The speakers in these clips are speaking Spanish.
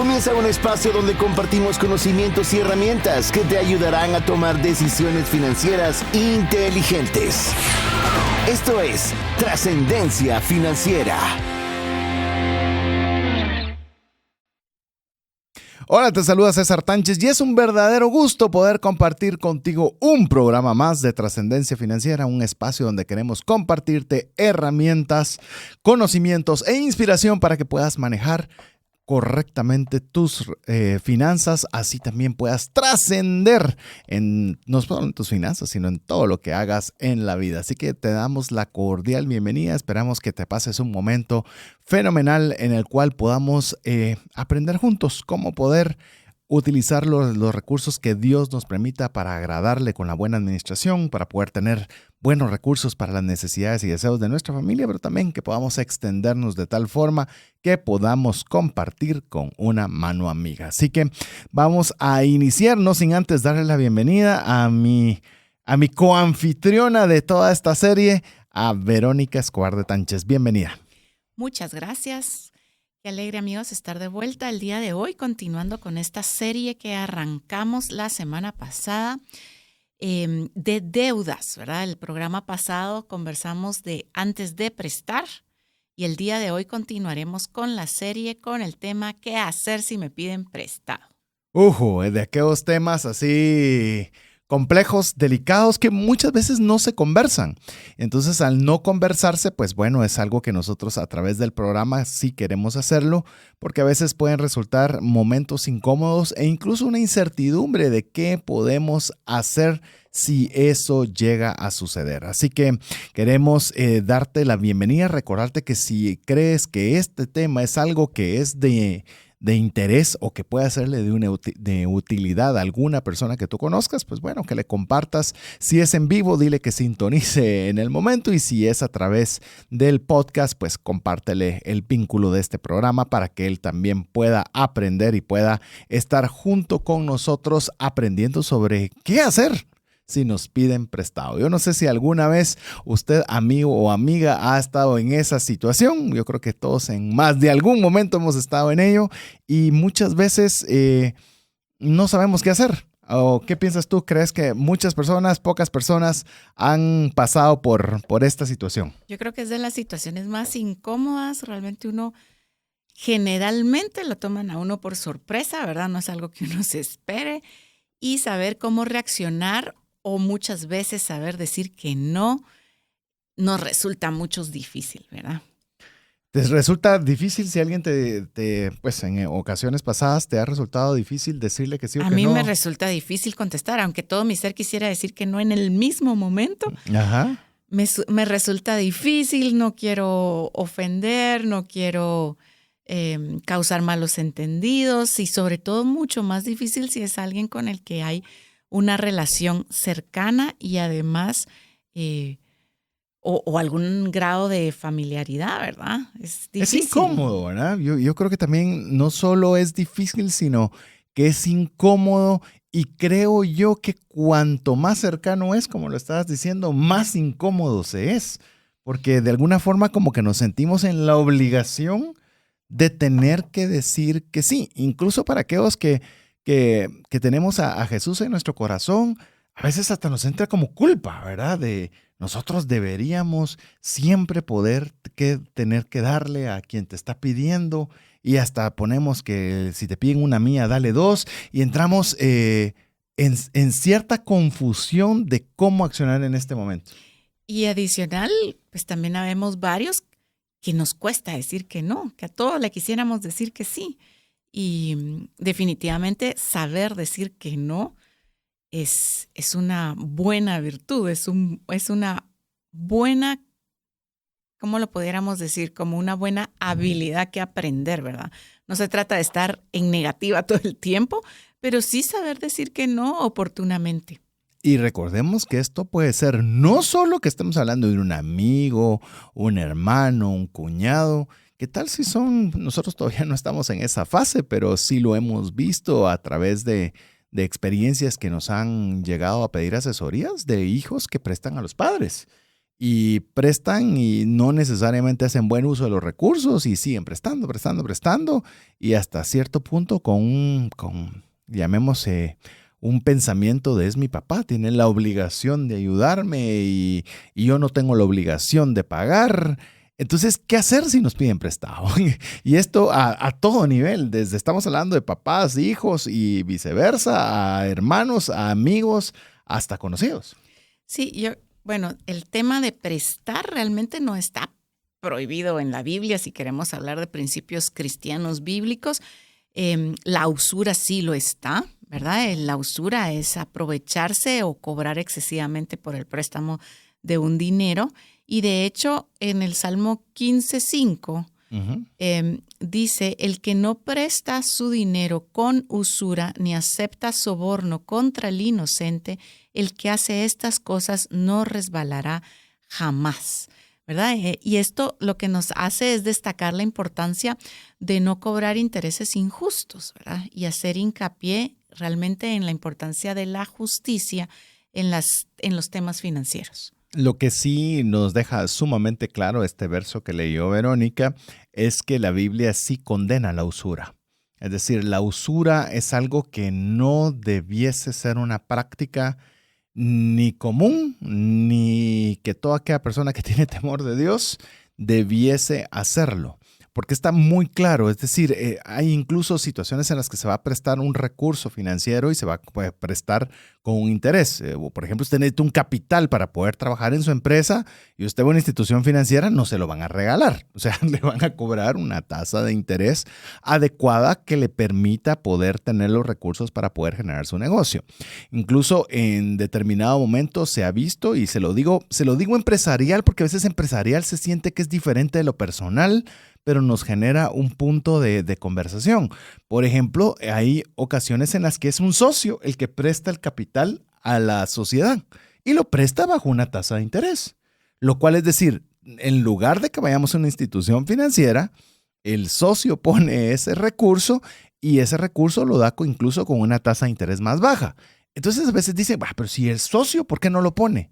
Comienza un espacio donde compartimos conocimientos y herramientas que te ayudarán a tomar decisiones financieras inteligentes. Esto es Trascendencia Financiera. Hola, te saluda César Tánchez y es un verdadero gusto poder compartir contigo un programa más de Trascendencia Financiera, un espacio donde queremos compartirte herramientas, conocimientos e inspiración para que puedas manejar correctamente tus finanzas, así también puedas trascender no solo en tus finanzas, sino en todo lo que hagas en la vida. Así que te damos la cordial bienvenida, esperamos que te pases un momento fenomenal en el cual podamos aprender juntos cómo poder utilizar los recursos que Dios nos permita para agradarle con la buena administración, para poder tener buenos recursos para las necesidades y deseos de nuestra familia, pero también que podamos extendernos de tal forma que podamos compartir con una mano amiga. Así que vamos a iniciar, no sin antes darle la bienvenida a mi coanfitriona de toda esta serie, a Verónica Escobar de Tánchez. Bienvenida. Muchas gracias. Qué alegre, amigos, estar de vuelta el día de hoy, continuando con esta serie que arrancamos la semana pasada de deudas, ¿verdad? El programa pasado conversamos de antes de prestar y el día de hoy continuaremos con la serie con el tema ¿qué hacer si me piden prestado? De aquellos temas así complejos, delicados, que muchas veces no se conversan. Entonces, al no conversarse, pues bueno, es algo que nosotros a través del programa sí queremos hacerlo, porque a veces pueden resultar momentos incómodos e incluso una incertidumbre de qué podemos hacer si eso llega a suceder. Así que queremos darte la bienvenida, recordarte que si crees que este tema es algo que es de interés o que puede serle de utilidad a alguna persona que tú conozcas, pues bueno, que le compartas. Si es en vivo, dile que sintonice en el momento, y si es a través del podcast, pues compártele el vínculo de este programa para que él también pueda aprender y pueda estar junto con nosotros aprendiendo sobre qué hacer si nos piden prestado. Yo no sé si alguna vez usted, amigo o amiga, ha estado en esa situación. Yo creo que todos en más de algún momento hemos estado en ello y muchas veces no sabemos qué hacer. ¿O qué piensas tú? ¿Crees que muchas personas, pocas personas han pasado por esta situación? Yo creo que es de las situaciones más incómodas. Realmente uno generalmente lo toman a uno por sorpresa, ¿verdad? No es algo que uno se espere, y saber cómo reaccionar o muchas veces saber decir que no, nos resulta a muchos difícil, ¿verdad? ¿Te resulta difícil si alguien pues en ocasiones pasadas te ha resultado difícil decirle que sí o que no? A mí me resulta difícil contestar, aunque todo mi ser quisiera decir que no en el mismo momento. Ajá. Me resulta difícil, no quiero ofender, no quiero causar malos entendidos, y sobre todo mucho más difícil si es alguien con el que hay una relación cercana y además o algún grado de familiaridad, ¿verdad? Es difícil. Es incómodo, ¿verdad? Yo creo que también no solo es difícil, sino que es incómodo, y creo yo que cuanto más cercano es, como lo estabas diciendo, más incómodo se es, porque de alguna forma como que nos sentimos en la obligación de tener que decir que sí, incluso para aquellos que tenemos a Jesús en nuestro corazón. A veces hasta nos entra como culpa, ¿verdad? De nosotros deberíamos siempre tener que darle a quien te está pidiendo, y hasta ponemos que si te piden una mía, dale dos, y entramos en cierta confusión de cómo accionar en este momento. Y adicional, pues también habemos varios que nos cuesta decir que no, que a todos le quisiéramos decir que sí. Y definitivamente saber decir que no es una buena virtud, es una buena, ¿cómo lo pudiéramos decir? Como una buena habilidad que aprender, ¿verdad? No se trata de estar en negativa todo el tiempo, pero sí saber decir que no oportunamente. Y recordemos que esto puede ser no solo que estemos hablando de un amigo, un hermano, un cuñado. ¿Qué tal si nosotros todavía no estamos en esa fase, pero sí lo hemos visto a través de experiencias que nos han llegado a pedir asesorías de hijos que prestan a los padres? y prestan y no necesariamente hacen buen uso de los recursos y siguen prestando y hasta cierto punto llamémosle, un pensamiento de es mi papá, tiene la obligación de ayudarme y yo no tengo la obligación de pagar. Entonces, ¿qué hacer si nos piden prestado? Y esto a todo nivel, estamos hablando de papás, hijos y viceversa, a hermanos, a amigos, hasta conocidos. Sí, bueno, el tema de prestar realmente no está prohibido en la Biblia si queremos hablar de principios cristianos bíblicos. La usura sí lo está, ¿verdad? La usura es aprovecharse o cobrar excesivamente por el préstamo de un dinero. Y de hecho, en el Salmo 15:5 dice, el que no presta su dinero con usura ni acepta soborno contra el inocente, el que hace estas cosas no resbalará jamás, ¿verdad? Y esto lo que nos hace es destacar la importancia de no cobrar intereses injustos, ¿verdad? Y hacer hincapié realmente en la importancia de la justicia en los temas financieros. Lo que sí nos deja sumamente claro este verso que leyó Verónica es que la Biblia sí condena la usura. Es decir, la usura es algo que no debiese ser una práctica ni común, ni que toda aquella persona que tiene temor de Dios debiese hacerlo. Porque está muy claro, es decir, hay incluso situaciones en las que se va a prestar un recurso financiero y se va a prestar con un interés. Por ejemplo, usted necesita un capital para poder trabajar en su empresa y usted va a una institución financiera, no se lo van a regalar. O sea, le van a cobrar una tasa de interés adecuada que le permita poder tener los recursos para poder generar su negocio. Incluso en determinado momento se ha visto, y se lo digo empresarial, porque a veces empresarial se siente que es diferente de lo personal, pero nos genera un punto de conversación. Por ejemplo, hay ocasiones en las que es un socio el que presta el capital a la sociedad y lo presta bajo una tasa de interés, lo cual es decir, en lugar de que vayamos a una institución financiera, el socio pone ese recurso y ese recurso lo da incluso con una tasa de interés más baja. Entonces a veces dicen, pero si el socio, ¿por qué no lo pone?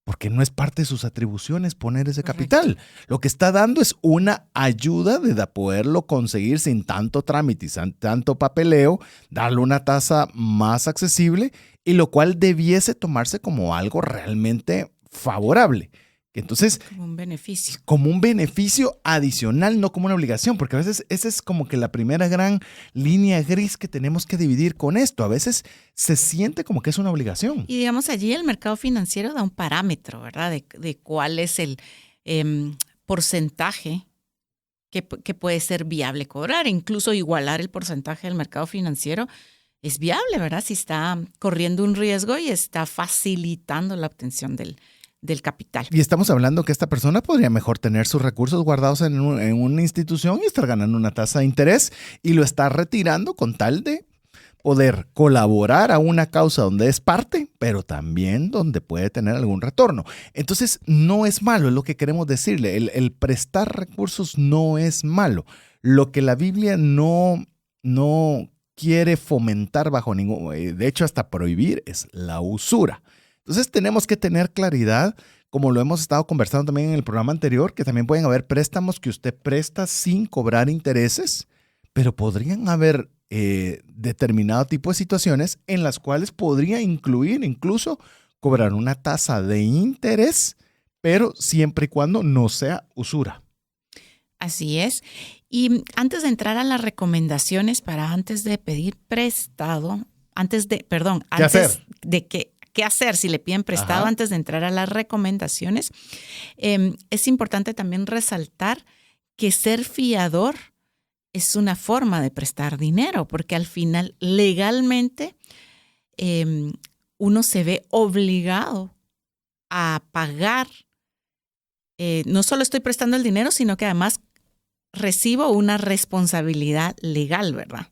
Porque no es parte de sus atribuciones poner ese capital. Correcto. Lo que está dando es una ayuda de poderlo conseguir sin tanto trámite y sin tanto papeleo, darle una tasa más accesible y lo cual debiese tomarse como algo realmente favorable. Entonces, como un beneficio. Como un beneficio adicional, no como una obligación, porque a veces esa es como que la primera gran línea gris que tenemos que dividir con esto. A veces se siente como que es una obligación. Y digamos, allí el mercado financiero da un parámetro, ¿verdad? De cuál es el porcentaje que puede ser viable cobrar. Incluso igualar el porcentaje del mercado financiero es viable, ¿verdad? Si está corriendo un riesgo y está facilitando la obtención del capital. Y estamos hablando que esta persona podría mejor tener sus recursos guardados en una institución y estar ganando una tasa de interés y lo está retirando con tal de poder colaborar a una causa donde es parte, pero también donde puede tener algún retorno. Entonces, no es malo, es lo que queremos decirle. El prestar recursos no es malo. Lo que la Biblia no quiere fomentar bajo de hecho hasta prohibir, es la usura. Entonces tenemos que tener claridad, como lo hemos estado conversando también en el programa anterior, que también pueden haber préstamos que usted presta sin cobrar intereses, pero podrían haber determinado tipo de situaciones en las cuales podría incluir incluso cobrar una tasa de interés, pero siempre y cuando no sea usura. Así es. Y antes de entrar a las recomendaciones para antes de pedir prestado, ¿qué hacer si le piden prestado? Ajá. Antes de entrar a las recomendaciones, es importante también resaltar que ser fiador es una forma de prestar dinero, porque al final legalmente uno se ve obligado a pagar. No solo estoy prestando el dinero, sino que además recibo una responsabilidad legal, ¿verdad?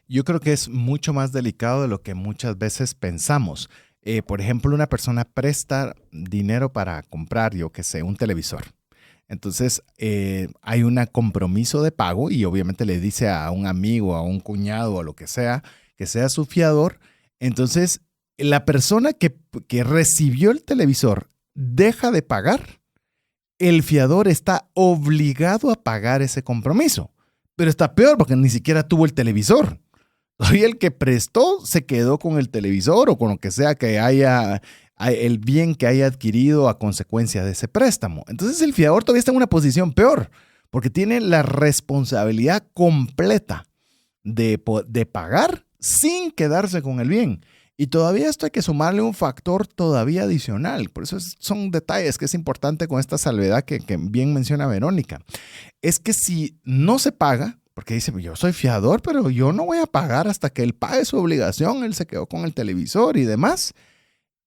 Yo creo que es mucho más delicado de lo que muchas veces pensamos. Por ejemplo, una persona presta dinero para comprar, un televisor. Entonces, hay un compromiso de pago y obviamente le dice a un amigo, a un cuñado, a lo que sea su fiador. Entonces, la persona que recibió el televisor deja de pagar el fiador está obligado a pagar ese compromiso. Pero está peor porque ni siquiera tuvo el televisor. Todavía el que prestó se quedó con el televisor o con lo que sea que haya, el bien que haya adquirido a consecuencia de ese préstamo. Entonces el fiador todavía está en una posición peor porque tiene la responsabilidad completa de pagar sin quedarse con el bien. Y todavía esto hay que sumarle un factor todavía adicional. Por eso son detalles que es importante con esta salvedad que bien menciona Verónica. Es que si no se paga, porque dice, yo soy fiador, pero yo no voy a pagar hasta que él pague su obligación, él se quedó con el televisor y demás,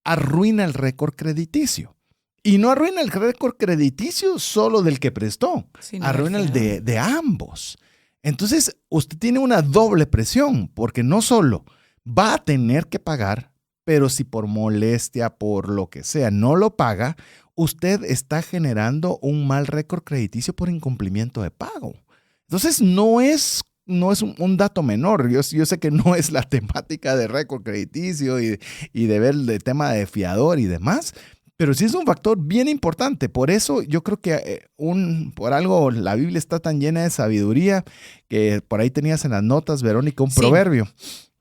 arruina el récord crediticio. Y no arruina el récord crediticio solo del que prestó, arruina el de ambos. Entonces, usted tiene una doble presión, porque no solo va a tener que pagar, pero si por molestia, por lo que sea, no lo paga, usted está generando un mal récord crediticio por incumplimiento de pago. Entonces, no es un dato menor. Yo sé que no es la temática de récord crediticio y de ver el tema de fiador y demás, pero sí es un factor bien importante. Por eso yo creo que por algo la Biblia está tan llena de sabiduría que por ahí tenías en las notas, Verónica, un proverbio.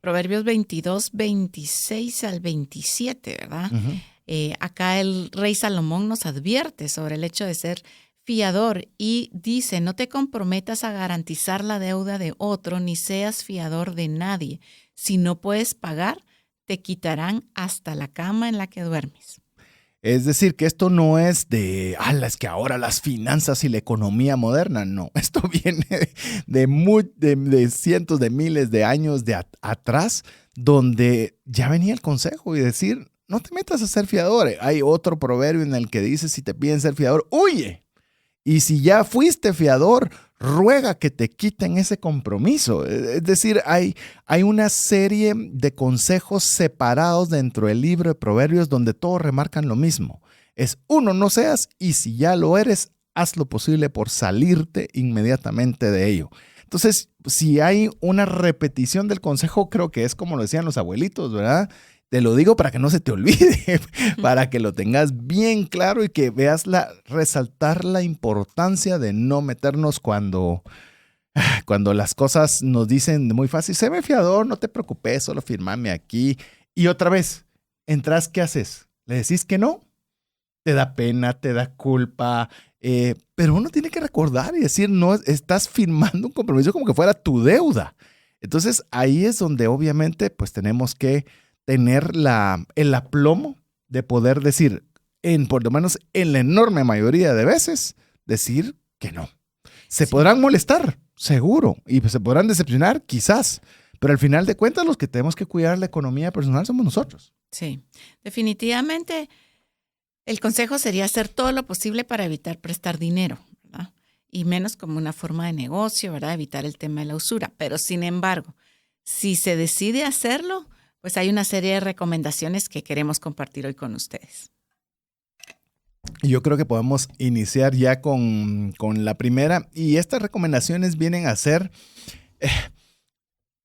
Proverbios 22, 26 al 27, ¿verdad? Uh-huh. Acá el rey Salomón nos advierte sobre el hecho de ser fiador y dice, no te comprometas a garantizar la deuda de otro, ni seas fiador de nadie. Si no puedes pagar, te quitarán hasta la cama en la que duermes. Es decir, que esto no es es que ahora las finanzas y la economía moderna, no. Esto viene de cientos de miles de años de atrás, donde ya venía el consejo y decir, no te metas a ser fiador. Hay otro proverbio en el que dice, si te piden ser fiador, huye. Y si ya fuiste fiador, ruega que te quiten ese compromiso. Es decir, hay una serie de consejos separados dentro del libro de Proverbios donde todos remarcan lo mismo. Es uno, no seas, y si ya lo eres, haz lo posible por salirte inmediatamente de ello. Entonces, si hay una repetición del consejo, creo que es como lo decían los abuelitos, ¿verdad? Te lo digo para que no se te olvide, para que lo tengas bien claro y que veas resaltar la importancia de no meternos cuando las cosas nos dicen muy fácil, séme fiador, no te preocupes, solo firmame aquí. Y otra vez, entras, ¿qué haces? ¿Le decís que no? Te da pena, te da culpa, pero uno tiene que recordar y decir, no, estás firmando un compromiso como que fuera tu deuda. Entonces ahí es donde obviamente pues tenemos que tener el aplomo de poder decir, por lo menos en la enorme mayoría de veces, decir que no. Se podrán molestar, seguro, y se podrán decepcionar, quizás, pero al final de cuentas los que tenemos que cuidar la economía personal somos nosotros. Sí, definitivamente el consejo sería hacer todo lo posible para evitar prestar dinero, ¿verdad? Y menos como una forma de negocio, ¿verdad? Evitar el tema de la usura. Pero sin embargo, si se decide hacerlo, pues hay una serie de recomendaciones que queremos compartir hoy con ustedes. Yo creo que podemos iniciar ya con la primera. Y estas recomendaciones vienen a ser,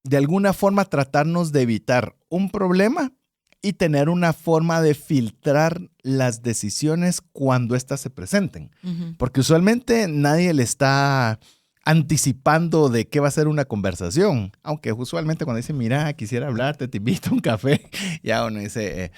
de alguna forma, tratarnos de evitar un problema y tener una forma de filtrar las decisiones cuando éstas se presenten. Uh-huh. Porque usualmente nadie le está anticipando de qué va a ser una conversación. Aunque usualmente cuando dicen, mira, quisiera hablarte, te invito a un café, ya uno dice,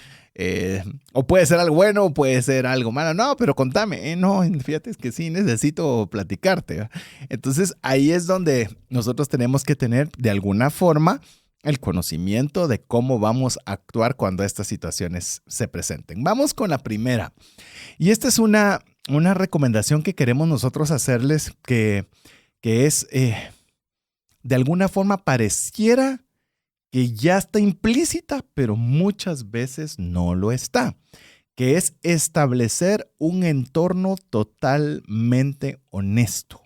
o puede ser algo bueno o puede ser algo malo. No, pero contame. No, fíjate, es que sí, necesito platicarte, ¿verdad? Entonces ahí es donde nosotros tenemos que tener de alguna forma el conocimiento de cómo vamos a actuar cuando estas situaciones se presenten. Vamos con la primera. Y esta es una recomendación que queremos nosotros hacerles que es, de alguna forma pareciera que ya está implícita, pero muchas veces no lo está, que es establecer un entorno totalmente honesto.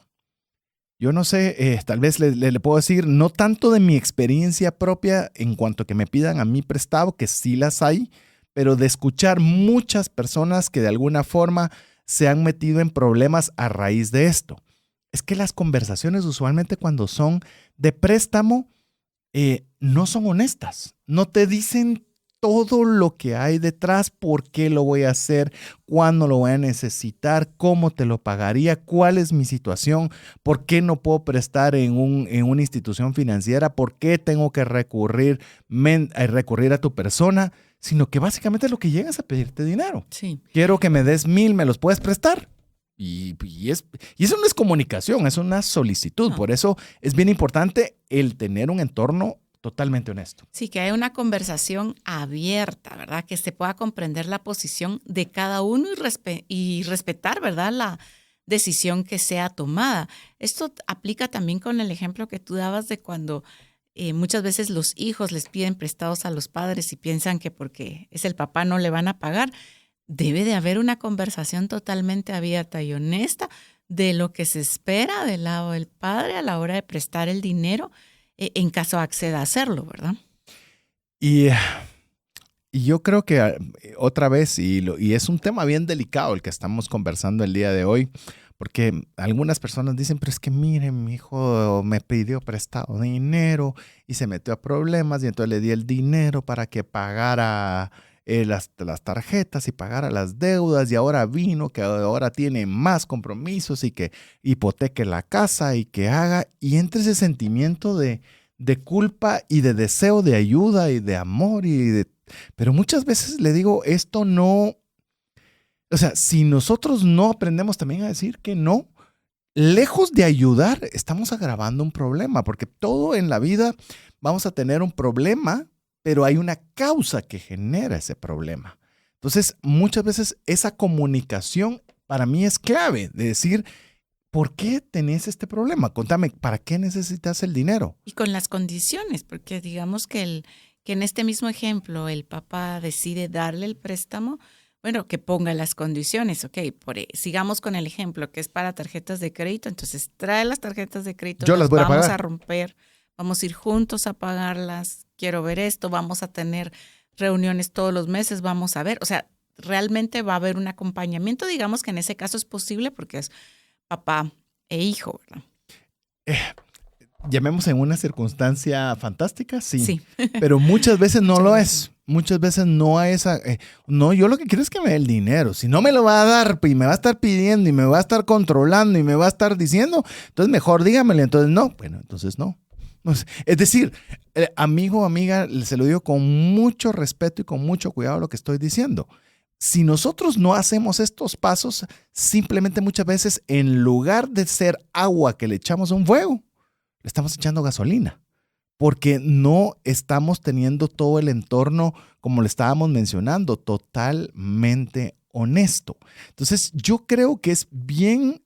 Yo no sé, tal vez le puedo decir, no tanto de mi experiencia propia en cuanto a que me pidan a mí prestado, que sí las hay, pero de escuchar muchas personas que de alguna forma se han metido en problemas a raíz de esto. Es que las conversaciones usualmente cuando son de préstamo no son honestas. No te dicen todo lo que hay detrás, por qué lo voy a hacer, cuándo lo voy a necesitar, cómo te lo pagaría, cuál es mi situación, por qué no puedo prestar en una institución financiera, por qué tengo que recurrir a tu persona, sino que básicamente lo que llega es a pedirte dinero. Sí. Quiero que me des 1,000, ¿me los puedes prestar? Y eso no es comunicación, es una solicitud. No. Por eso es bien importante el tener un entorno totalmente honesto. Sí, que haya una conversación abierta, ¿verdad? Que se pueda comprender la posición de cada uno y respetar, ¿verdad? La decisión que sea tomada. Esto aplica también con el ejemplo que tú dabas de cuando muchas veces los hijos les piden prestados a los padres y piensan que porque es el papá no le van a pagar. Debe de haber una conversación totalmente abierta y honesta de lo que se espera del lado del padre a la hora de prestar el dinero en caso acceda a hacerlo, ¿verdad? Y yo creo que otra vez, y es un tema bien delicado el que estamos conversando el día de hoy, porque algunas personas dicen, pero es que miren, mi hijo me pidió prestado dinero y se metió a problemas y entonces le di el dinero para que pagara las tarjetas y pagara las deudas y ahora vino, que ahora tiene más compromisos y que hipoteque la casa y que haga, y entre ese sentimiento de culpa y de deseo de ayuda y de amor pero muchas veces le digo, esto no, o sea, si nosotros no aprendemos también a decir que no, lejos de ayudar, estamos agravando un problema, porque todo en la vida vamos a tener un problema, pero hay una causa que genera ese problema. Entonces, muchas veces esa comunicación para mí es clave, de decir, ¿por qué tenés este problema? Contame, ¿para qué necesitas el dinero? Y con las condiciones, porque digamos que en este mismo ejemplo el papá decide darle el préstamo, bueno, que ponga las condiciones, ok, sigamos con el ejemplo que es para tarjetas de crédito, entonces trae las tarjetas de crédito, yo las voy vamos a pagar. A romper, vamos a ir juntos a pagarlas, quiero ver esto, vamos a tener reuniones todos los meses, vamos a ver, o sea, realmente va a haber un acompañamiento, digamos que en ese caso es posible porque es papá e hijo, ¿verdad? Llamemos en una circunstancia fantástica, sí. Pero muchas veces no lo es. Muchas veces no hay esa... no, yo lo que quiero es que me dé el dinero. Si no me lo va a dar y me va a estar pidiendo y me va a estar controlando y me va a estar diciendo, entonces mejor dígamelo. Entonces no. Bueno, entonces no. Es decir, amigo o amiga, se lo digo con mucho respeto y con mucho cuidado lo que estoy diciendo. Si nosotros no hacemos estos pasos, simplemente muchas veces en lugar de ser agua que le echamos a un fuego, le estamos echando gasolina, porque no estamos teniendo todo el entorno, como le estábamos mencionando, totalmente honesto. Entonces, yo creo que es bien,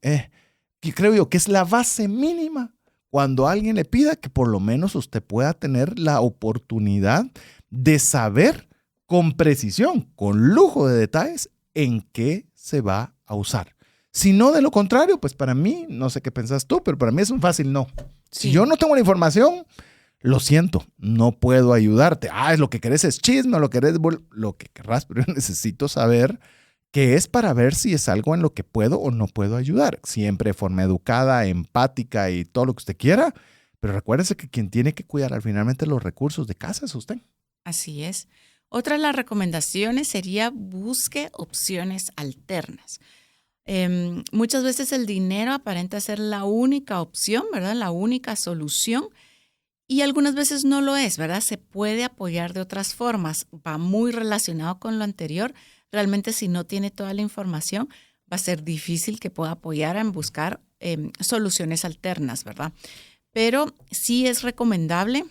creo yo que es la base mínima cuando alguien le pida que por lo menos usted pueda tener la oportunidad de saber con precisión, con lujo de detalles, en qué se va a usar. Si no, de lo contrario, pues para mí, no sé qué pensás tú, pero para mí es un fácil no. Si yo no tengo la información, lo siento, no puedo ayudarte. Es lo que querés es chisme, lo que querrás, pero yo necesito saber qué es para ver si es algo en lo que puedo o no puedo ayudar. Siempre de forma educada, empática y todo lo que usted quiera, pero recuérdese que quien tiene que cuidar finalmente los recursos de casa es usted. Así es. Otra de las recomendaciones sería busque opciones alternas. Muchas veces el dinero aparenta ser la única opción, ¿verdad? La única solución. Y algunas veces no lo es, ¿verdad? Se puede apoyar de otras formas. Va muy relacionado con lo anterior. Realmente si no tiene toda la información, va a ser difícil que pueda apoyar en buscar soluciones alternas, ¿verdad? Pero sí es recomendable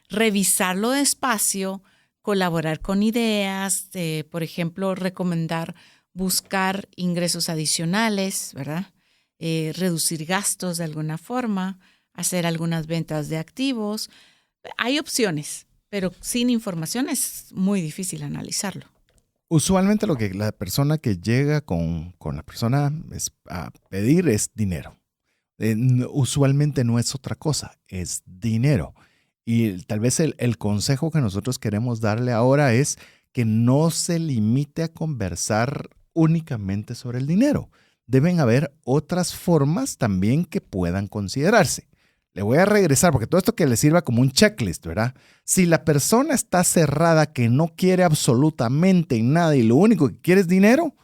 revisarlo despacio, colaborar con ideas, por ejemplo, recomendar buscar ingresos adicionales, ¿verdad? Reducir gastos de alguna forma, hacer algunas ventas de activos. Hay opciones, pero sin información es muy difícil analizarlo. Usualmente lo que la persona que llega con la persona a pedir es dinero. Usualmente no es otra cosa, es dinero. Y tal vez el consejo que nosotros queremos darle ahora es que no se limite a conversar únicamente sobre el dinero. Deben haber otras formas también que puedan considerarse. Le voy a regresar porque todo esto que le sirva como un checklist, ¿verdad? Si la persona está cerrada, que no quiere absolutamente nada y lo único que quiere es dinero,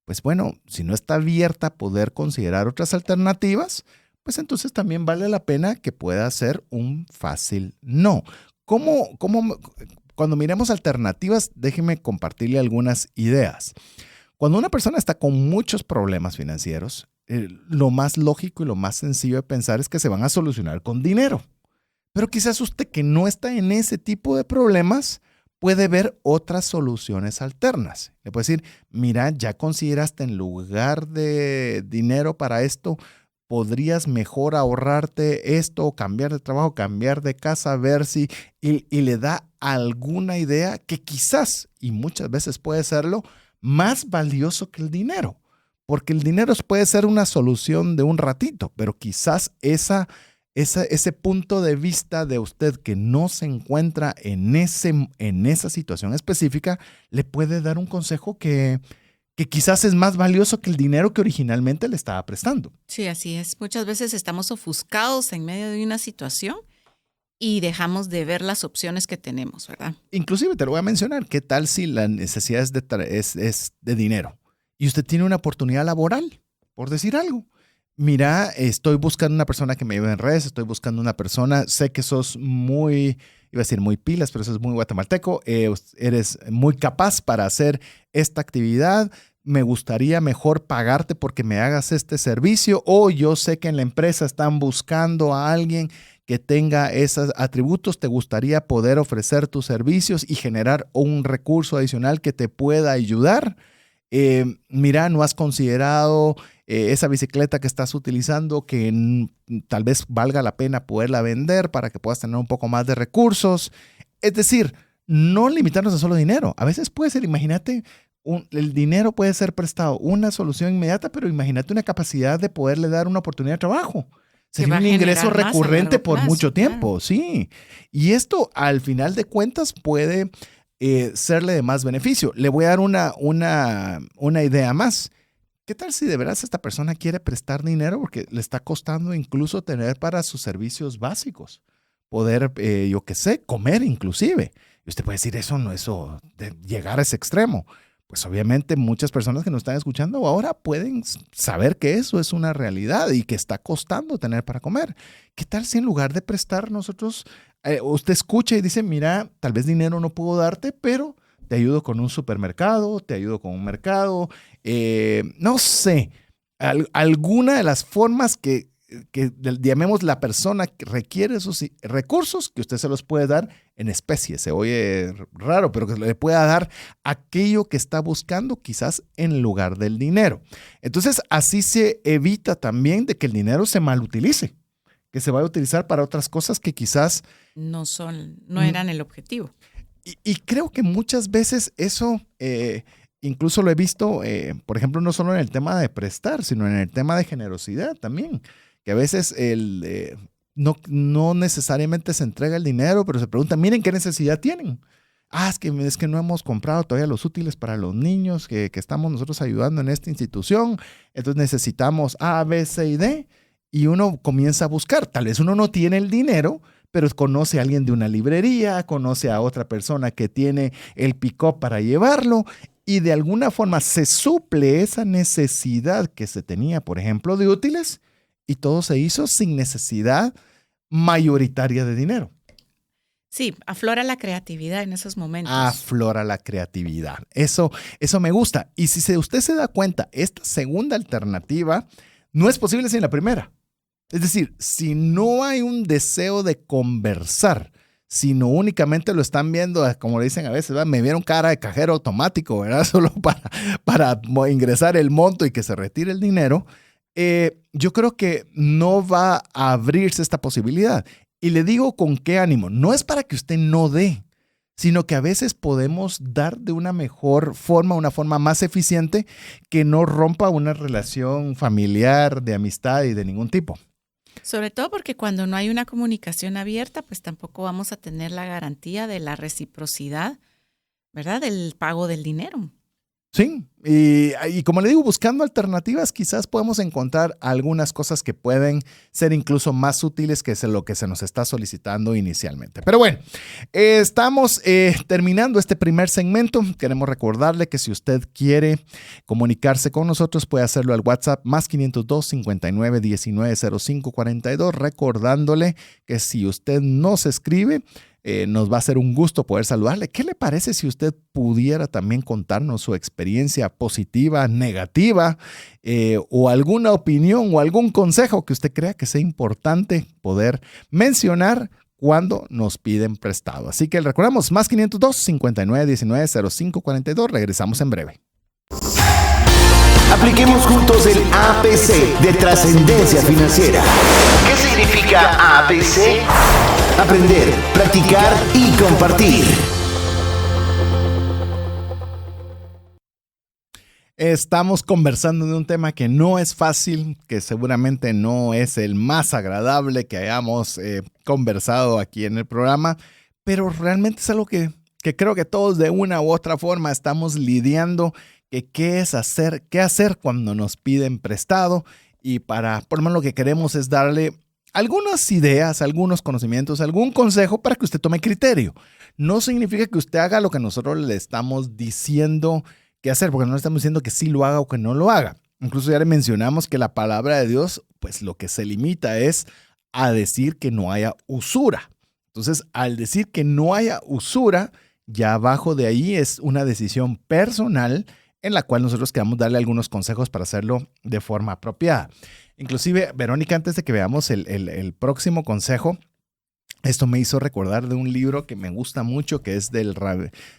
pues bueno, si no está abierta a poder considerar otras alternativas, pues entonces también vale la pena que pueda ser un fácil no. Cuando miremos alternativas, déjeme compartirle algunas ideas. Cuando una persona está con muchos problemas financieros, lo más lógico y lo más sencillo de pensar es que se van a solucionar con dinero. Pero quizás usted que no está en ese tipo de problemas puede ver otras soluciones alternas. Le puede decir, mira, ya consideraste en lugar de dinero para esto, podrías mejor ahorrarte esto, cambiar de trabajo, cambiar de casa, ver si, y le da alguna idea que quizás, y muchas veces puede serlo, más valioso que el dinero. Porque el dinero puede ser una solución de un ratito, pero quizás ese punto de vista de usted que no se encuentra en esa situación específica, le puede dar un consejo que quizás es más valioso que el dinero que originalmente le estaba prestando. Sí, así es. Muchas veces estamos ofuscados en medio de una situación y dejamos de ver las opciones que tenemos, ¿verdad? Inclusive te lo voy a mencionar, ¿qué tal si la necesidad es de dinero y usted tiene una oportunidad laboral, por decir algo? Mira, estoy buscando una persona que me lleve en redes, estoy buscando una persona, sé que sos muy, iba a decir muy pilas, pero eso es muy guatemalteco, eres muy capaz para hacer esta actividad, me gustaría mejor pagarte porque me hagas este servicio, o yo sé que en la empresa están buscando a alguien que tenga esos atributos, te gustaría poder ofrecer tus servicios y generar un recurso adicional que te pueda ayudar. Mira, no has considerado esa bicicleta que estás utilizando que tal vez valga la pena poderla vender para que puedas tener un poco más de recursos. Es decir, no limitarnos a solo dinero. A veces puede ser, imagínate, el dinero puede ser prestado, una solución inmediata, pero imagínate una capacidad de poderle dar una oportunidad de trabajo. Sería un ingreso recurrente por mucho tiempo, sí. Y esto, al final de cuentas, puede serle de más beneficio. Le voy a dar una idea más. ¿Qué tal si de veras esta persona quiere prestar dinero porque le está costando incluso tener para sus servicios básicos? Poder, yo qué sé, comer inclusive. Y usted puede decir, eso de llegar a ese extremo. Pues obviamente muchas personas que nos están escuchando ahora pueden saber que eso es una realidad y que está costando tener para comer. ¿Qué tal si en lugar de prestar nosotros, usted escucha y dice, mira, tal vez dinero no puedo darte, pero te ayudo con un supermercado, te ayudo con un mercado, no sé, alguna de las formas que llamemos la persona que requiere esos recursos, que usted se los puede dar en especie. Se oye raro, pero que le pueda dar aquello que está buscando quizás en lugar del dinero. Entonces, así se evita también de que el dinero se malutilice, que se vaya a utilizar para otras cosas que quizás no eran el objetivo. Y creo que muchas veces eso, incluso lo he visto, por ejemplo, no solo en el tema de prestar, sino en el tema de generosidad también. Que a veces no necesariamente se entrega el dinero, pero se pregunta, miren qué necesidad tienen. Es que no hemos comprado todavía los útiles para los niños que estamos nosotros ayudando en esta institución, entonces necesitamos A, B, C y D, y uno comienza a buscar. Tal vez uno no tiene el dinero, pero conoce a alguien de una librería, conoce a otra persona que tiene el pick-up para llevarlo, y de alguna forma se suple esa necesidad que se tenía, por ejemplo, de útiles, y todo se hizo sin necesidad mayoritaria de dinero. Sí, aflora la creatividad en esos momentos. Aflora la creatividad. Eso me gusta. Y si usted se da cuenta, esta segunda alternativa no es posible sin la primera. Es decir, si no hay un deseo de conversar, sino únicamente lo están viendo, como le dicen a veces, ¿verdad? Me vieron cara de cajero automático, ¿verdad? Solo para ingresar el monto y que se retire el dinero. Yo creo que no va a abrirse esta posibilidad. Y le digo con qué ánimo. No es para que usted no dé, sino que a veces podemos dar de una mejor forma, una forma más eficiente que no rompa una relación familiar, de amistad y de ningún tipo. Sobre todo porque cuando no hay una comunicación abierta, pues tampoco vamos a tener la garantía de la reciprocidad, ¿verdad? Del pago del dinero. Sí, y como le digo, buscando alternativas, quizás podemos encontrar algunas cosas que pueden ser incluso más útiles que lo que se nos está solicitando inicialmente. Pero bueno, estamos terminando este primer segmento. Queremos recordarle que si usted quiere comunicarse con nosotros, puede hacerlo al WhatsApp más 502 59 19 05 42, recordándole que si usted nos escribe, nos va a ser un gusto poder saludarle. ¿Qué le parece si usted pudiera también contarnos su experiencia positiva, negativa, o alguna opinión o algún consejo que usted crea que sea importante poder mencionar cuando nos piden prestado? Así que recordamos, más 502 59 19 05 42. Regresamos en breve. Apliquemos juntos el APC de trascendencia financiera. ¿Qué significa APC? Aprender, practicar y compartir. Estamos conversando de un tema que no es fácil, que seguramente no es el más agradable que hayamos conversado aquí en el programa, pero realmente es algo que creo que todos de una u otra forma estamos lidiando. ¿Qué hacer cuando nos piden prestado? Y por lo menos lo que queremos es darle algunas ideas, algunos conocimientos, algún consejo para que usted tome criterio. No significa que usted haga lo que nosotros le estamos diciendo que hacer, porque no le estamos diciendo que sí lo haga o que no lo haga. Incluso ya le mencionamos que la palabra de Dios, pues lo que se limita es a decir que no haya usura. Entonces, al decir que no haya usura, ya abajo de ahí es una decisión personal en la cual nosotros queremos darle algunos consejos para hacerlo de forma apropiada. Inclusive, Verónica, antes de que veamos el próximo consejo, esto me hizo recordar de un libro que me gusta mucho, que es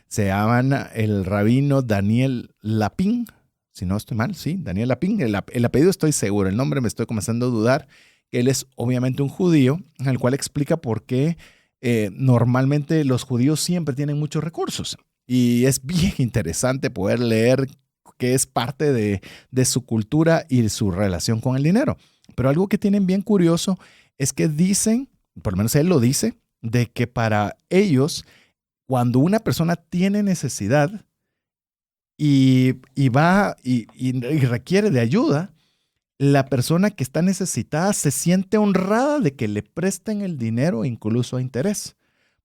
se llama el rabino Daniel Lapin, si no estoy mal, sí, Daniel Lapin, el apellido estoy seguro, el nombre me estoy comenzando a dudar, que él es obviamente un judío, en el cual explica por qué normalmente los judíos siempre tienen muchos recursos. Y es bien interesante poder leer que es parte de su cultura y de su relación con el dinero. Pero algo que tienen bien curioso es que dicen, por lo menos él lo dice, de que para ellos, cuando una persona tiene necesidad y requiere de ayuda, la persona que está necesitada se siente honrada de que le presten el dinero incluso a interés.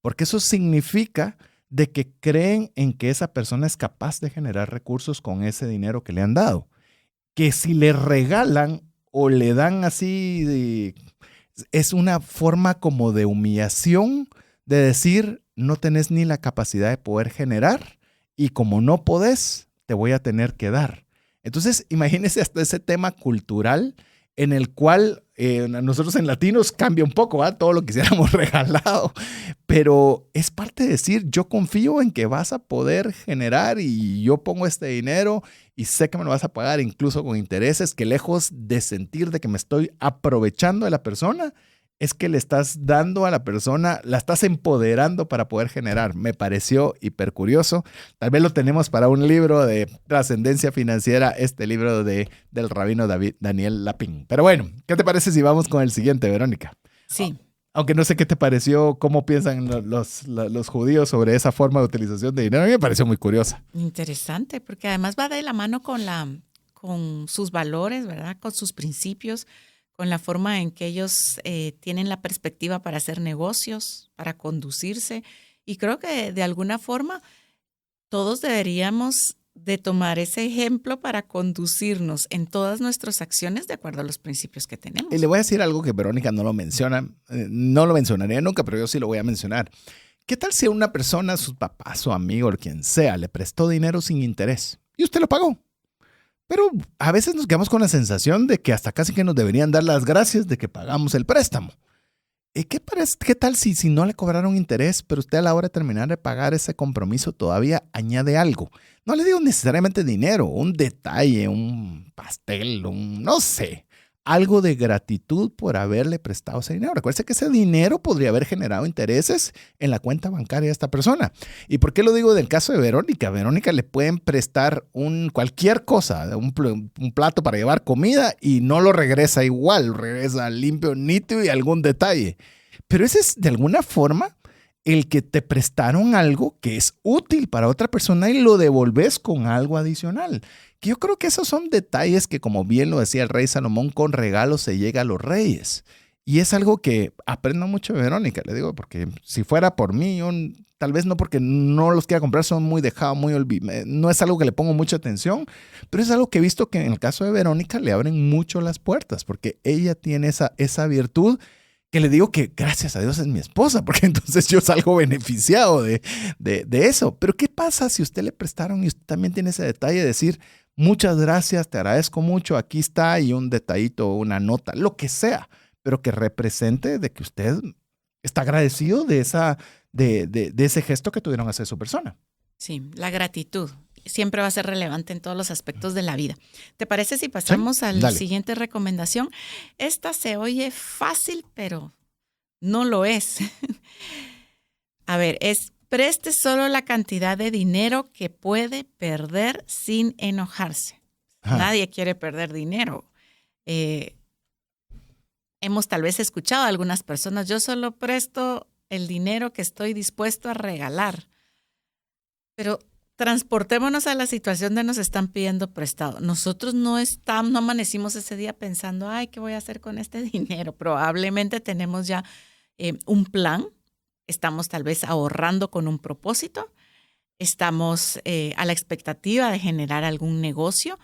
Porque eso significa de que creen en que esa persona es capaz de generar recursos con ese dinero que le han dado. Que si le regalan o le dan así, es una forma como de humillación, de decir, no tenés ni la capacidad de poder generar y como no podés, te voy a tener que dar. Entonces, imagínense hasta ese tema cultural en el cual nosotros en latinos cambia un poco, ¿verdad? Todo lo que quisiéramos regalado, pero es parte de decir, yo confío en que vas a poder generar y yo pongo este dinero y sé que me lo vas a pagar incluso con intereses, que lejos de sentir de que me estoy aprovechando de la persona, es que le estás dando a la persona, la estás empoderando para poder generar. Me pareció hiper curioso. Tal vez lo tenemos para un libro de trascendencia financiera, este libro del rabino Daniel Lapin. Pero bueno, ¿qué te parece si vamos con el siguiente, Verónica? Sí. Aunque no sé qué te pareció, cómo piensan los judíos sobre esa forma de utilización de dinero. A mí me pareció muy curiosa. Interesante, porque además va de la mano con sus valores, ¿verdad? Con sus principios, con la forma en que ellos tienen la perspectiva para hacer negocios, para conducirse. Y creo que de alguna forma todos deberíamos de tomar ese ejemplo para conducirnos en todas nuestras acciones de acuerdo a los principios que tenemos. Y le voy a decir algo que Verónica no lo menciona, no lo mencionaría nunca, pero yo sí lo voy a mencionar. ¿Qué tal si a una persona, su papá, su amigo o quien sea, le prestó dinero sin interés y usted lo pagó? Pero a veces nos quedamos con la sensación de que hasta casi que nos deberían dar las gracias de que pagamos el préstamo. ¿Qué tal si no le cobraron interés, pero usted a la hora de terminar de pagar ese compromiso todavía añade algo? No le digo necesariamente dinero, un detalle, un pastel, no sé, algo de gratitud por haberle prestado ese dinero. Recuerde que ese dinero podría haber generado intereses en la cuenta bancaria de esta persona. ¿Y por qué lo digo del caso de Verónica? Verónica le pueden prestar cualquier cosa, un plato para llevar comida y no lo regresa igual, regresa limpio, nítido y algún detalle. Pero ese es de alguna forma el que te prestaron algo que es útil para otra persona y lo devolves con algo adicional. Que yo creo que esos son detalles que, como bien lo decía el rey Salomón, con regalos se llega a los reyes. Y es algo que aprendo mucho de Verónica, le digo, porque si fuera por mí, yo, tal vez no porque no los quiera comprar, son muy dejados, muy olvidados. No es algo que le pongo mucha atención, pero es algo que he visto que en el caso de Verónica le abren mucho las puertas, porque ella tiene esa virtud que le digo que gracias a Dios es mi esposa, porque entonces yo salgo beneficiado de eso. Pero ¿qué pasa si usted le prestaron y usted también tiene ese detalle de decir, muchas gracias, te agradezco mucho, aquí está, y un detallito, una nota, lo que sea, pero que represente de que usted está agradecido de ese gesto que tuvieron hacia su persona? Sí, la gratitud siempre va a ser relevante en todos los aspectos de la vida. ¿Te parece si pasamos a la siguiente recomendación? Esta se oye fácil, pero no lo es. A ver, preste solo la cantidad de dinero que puede perder sin enojarse. Ajá. Nadie quiere perder dinero. Hemos tal vez escuchado a algunas personas, yo solo presto el dinero que estoy dispuesto a regalar. Pero transportémonos a la situación de nos están pidiendo prestado. Nosotros no amanecimos ese día pensando, ay, ¿qué voy a hacer con este dinero? Probablemente tenemos ya un plan, estamos tal vez ahorrando con un propósito, estamos a la expectativa de generar algún negocio